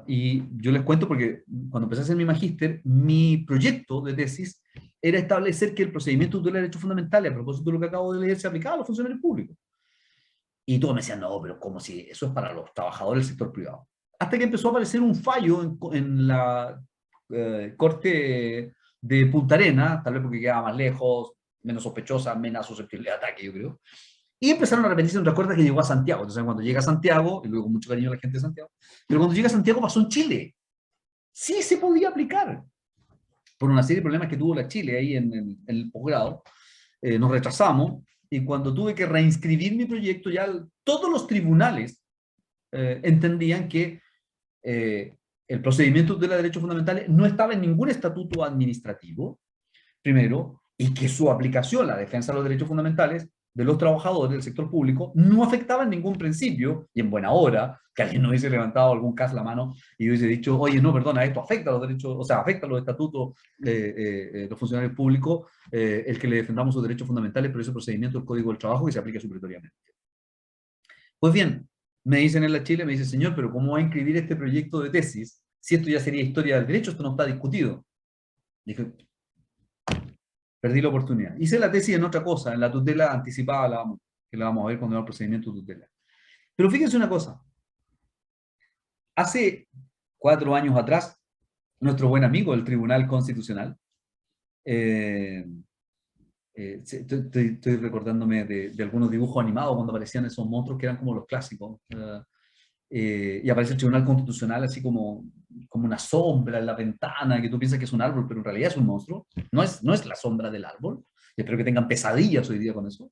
y yo les cuento porque cuando empecé a hacer mi magíster, mi proyecto de tesis era establecer que el procedimiento de derechos fundamentales, a propósito de lo que acabo de leer, se aplicaba a los funcionarios públicos. Y todos me decían, no, pero ¿cómo si eso es para los trabajadores del sector privado? Hasta que empezó a aparecer un fallo en la Corte de Punta Arenas, tal vez porque quedaba más lejos, menos sospechosa, menos susceptible de ataque, yo creo. Y empezaron a repetirse otras cortes que llegó a Santiago. Entonces, cuando llega a Santiago, y luego con mucho cariño a la gente de Santiago, pero cuando llega a Santiago pasó en Chile. Sí se podía aplicar. Por una serie de problemas que tuvo la Chile ahí en el posgrado. Nos retrasamos, y cuando tuve que reinscribir mi proyecto, ya todos los tribunales entendían que el procedimiento de tutela de derechos fundamentales no estaba en ningún estatuto administrativo, primero, y que su aplicación, la defensa de los derechos fundamentales de los trabajadores del sector público, no afectaba en ningún principio, y en buena hora, que alguien no hubiese levantado algún caso la mano y hubiese dicho, oye, no, perdona, esto afecta a los derechos, o sea, afecta a los estatutos de los funcionarios públicos, el que le defendamos sus derechos fundamentales, pero ese procedimiento del Código del Trabajo que se aplica supletoriamente. Pues bien, me dicen en la Chile, me dicen, señor, pero ¿cómo va a inscribir este proyecto de tesis si esto ya sería historia del derecho? Esto no está discutido. Dije, perdí la oportunidad. Hice la tesis en otra cosa, en la tutela anticipada, que la vamos a ver cuando va el procedimiento de tutela. Pero fíjense una cosa. Hace 4 años atrás, nuestro buen amigo del Tribunal Constitucional, estoy recordándome de algunos dibujos animados cuando aparecían esos monstruos que eran como los clásicos, y aparece el Tribunal Constitucional así como una sombra en la ventana, que tú piensas que es un árbol, pero en realidad es un monstruo, no es la sombra del árbol, y espero que tengan pesadillas hoy día con eso.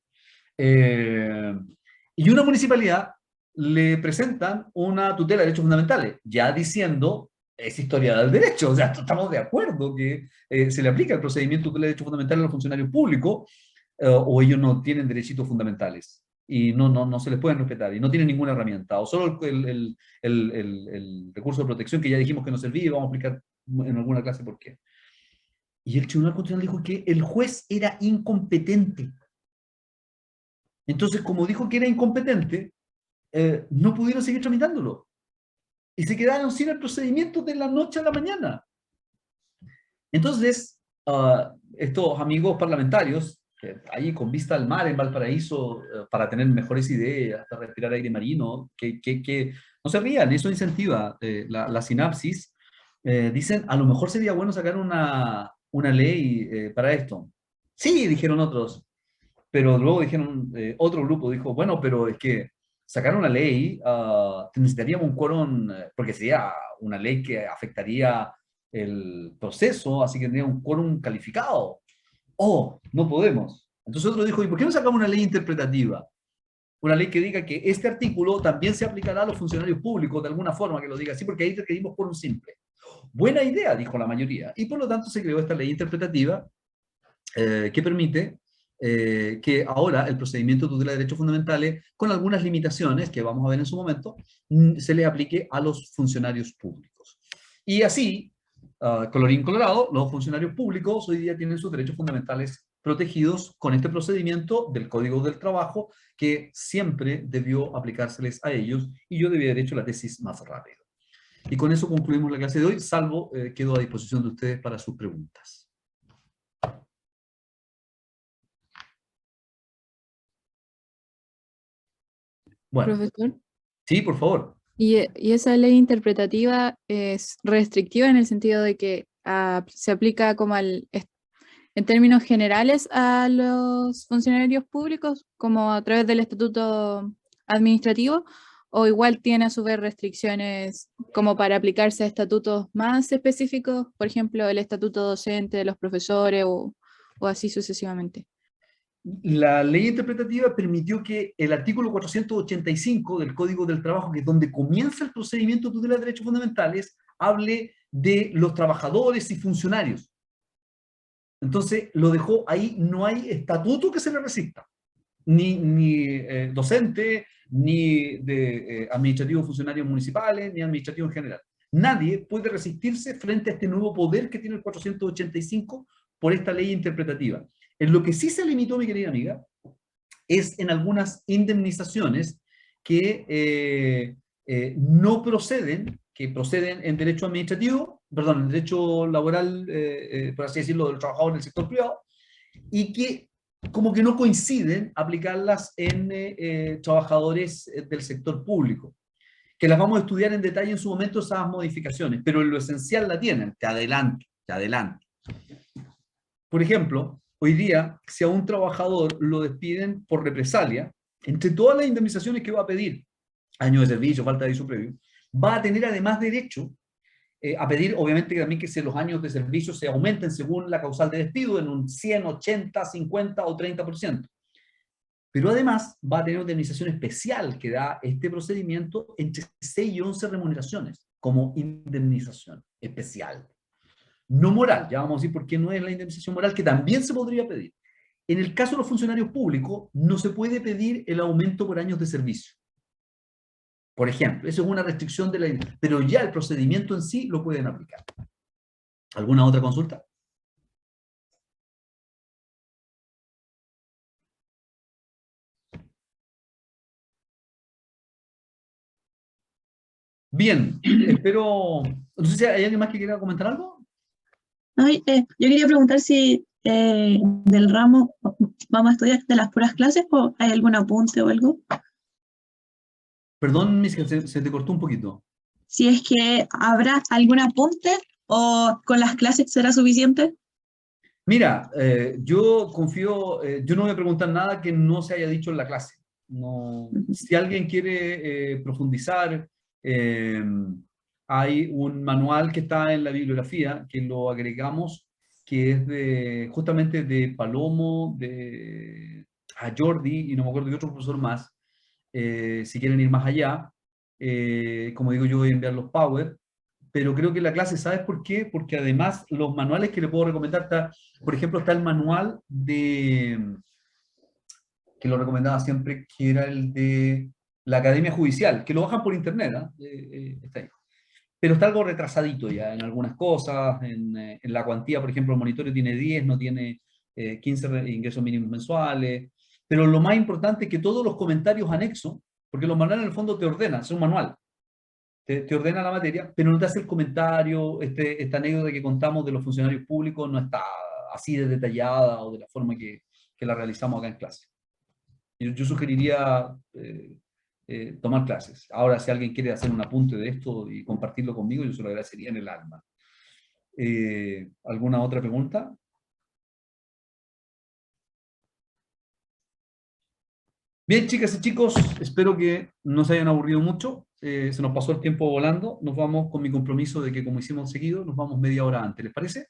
Y una municipalidad le presentan una tutela de derechos fundamentales, ya diciendo, es historia del derecho, o sea, estamos de acuerdo que se le aplica el procedimiento de tutela de derechos fundamentales a los funcionarios públicos, o ellos no tienen derechitos fundamentales y no se les pueden respetar y no tienen ninguna herramienta, o solo el recurso de protección que ya dijimos que no servía y vamos a explicar en alguna clase por qué. Y el Tribunal Constitucional dijo que el juez era incompetente. Entonces, como dijo que era incompetente, no pudieron seguir tramitándolo. Y se quedaron sin el procedimiento de la noche a la mañana. Entonces, estos amigos parlamentarios, ahí con vista al mar en Valparaíso, para tener mejores ideas, para respirar aire marino, que no se rían, eso incentiva la sinapsis, dicen, a lo mejor sería bueno sacar una ley para esto. Sí, dijeron otros, pero luego dijeron, otro grupo dijo, bueno, pero es que sacar una ley, necesitaríamos un quórum, porque sería una ley que afectaría el proceso, así que tendría un quórum calificado. Oh, no podemos. Entonces otro dijo, ¿y por qué no sacamos una ley interpretativa? Una ley que diga que este artículo también se aplicará a los funcionarios públicos, de alguna forma que lo diga así, porque ahí requerimos quórum simple. Buena idea, dijo la mayoría. Y por lo tanto se creó esta ley interpretativa que permite que ahora el procedimiento de tutela de derechos fundamentales, con algunas limitaciones que vamos a ver en su momento, se le aplique a los funcionarios públicos. Y así, colorín colorado, los funcionarios públicos hoy día tienen sus derechos fundamentales protegidos con este procedimiento del Código del Trabajo que siempre debió aplicárseles a ellos, y yo debía haber hecho la tesis más rápido. Y con eso concluimos la clase de hoy, salvo quedo a disposición de ustedes para sus preguntas. Bueno, Profesor. sí, por favor. Y esa ley interpretativa es restrictiva en el sentido de que se aplica como en términos generales a los funcionarios públicos, como a través del estatuto administrativo, o igual tiene a su vez restricciones como para aplicarse a estatutos más específicos, por ejemplo, el estatuto docente de los profesores o así sucesivamente. La ley interpretativa permitió que el artículo 485 del Código del Trabajo, que es donde comienza el procedimiento de tutela de derechos fundamentales, hable de los trabajadores y funcionarios. Entonces lo dejó ahí, no hay estatuto que se le resista, ni docente, ni de administrativos funcionarios municipales, ni administrativo en general. Nadie puede resistirse frente a este nuevo poder que tiene el 485 por esta ley interpretativa. En lo que sí se limitó, mi querida amiga, es en algunas indemnizaciones que no proceden, que proceden en derecho administrativo, perdón, en derecho laboral, por así decirlo, del trabajador en el sector privado, y que como que no coinciden aplicarlas en trabajadores del sector público, que las vamos a estudiar en detalle en su momento esas modificaciones, pero en lo esencial la tienen, te adelanto, te adelanto. Por ejemplo, hoy día, si a un trabajador lo despiden por represalia, entre todas las indemnizaciones que va a pedir, año de servicio, falta de aviso previo, va a tener además derecho a pedir, obviamente, también que los años de servicio se aumenten según la causal de despido en un 100, 80, 50 o 30%. Pero además va a tener una indemnización especial que da este procedimiento entre 6 y 11 remuneraciones como indemnización especial. No moral, ya vamos a decir por qué no es la indemnización moral, que también se podría pedir. En el caso de los funcionarios públicos, no se puede pedir el aumento por años de servicio. Por ejemplo, eso es una restricción de la... Pero ya el procedimiento en sí lo pueden aplicar. ¿Alguna otra consulta? Bien, espero... No sé si hay alguien más que quiera comentar algo. No, yo quería preguntar si del ramo vamos a estudiar de las puras clases o hay algún apunte o algo. Perdón, Miska, se te cortó un poquito. Si es que habrá algún apunte o con las clases será suficiente. Mira, yo confío, yo no voy a preguntar nada que no se haya dicho en la clase. No, si alguien quiere profundizar, hay un manual que está en la bibliografía, que lo agregamos, que es de, justamente de Palomo, a Jordi, y no me acuerdo de otro profesor más, si quieren ir más allá. Como digo, yo voy a enviar los Power, pero creo que la clase, ¿sabes por qué? Porque además los manuales que le puedo recomendar, por ejemplo, está el manual que lo recomendaba siempre, que era el de la Academia Judicial, que lo bajan por internet, está ahí. Pero está algo retrasadito ya en algunas cosas, en la cuantía, por ejemplo, el monitoreo tiene 10, no tiene 15 ingresos mínimos mensuales, pero lo más importante es que todos los comentarios anexos, porque los manuales en el fondo te ordenan, es un manual, te ordena la materia, pero no te hace el comentario, esta anécdota que contamos de los funcionarios públicos no está así de detallada o de la forma que la realizamos acá en clase. Yo sugeriría tomar clases. Ahora, si alguien quiere hacer un apunte de esto y compartirlo conmigo, yo se lo agradecería en el alma. ¿Alguna otra pregunta? Bien, chicas y chicos, espero que no se hayan aburrido mucho. Se nos pasó el tiempo volando. Nos vamos con mi compromiso de que, como hicimos seguido, nos vamos media hora antes. ¿Les parece?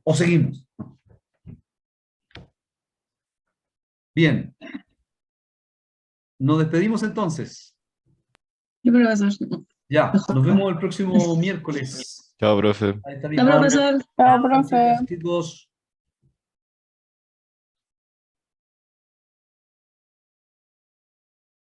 ¿O seguimos? Bien. Nos despedimos entonces. Yo creo que eso es. Ya, nos vemos el próximo miércoles. Chao, profe. Ahí está mi No, Pablo. profesor. Chao, Chicas profe. y chicos.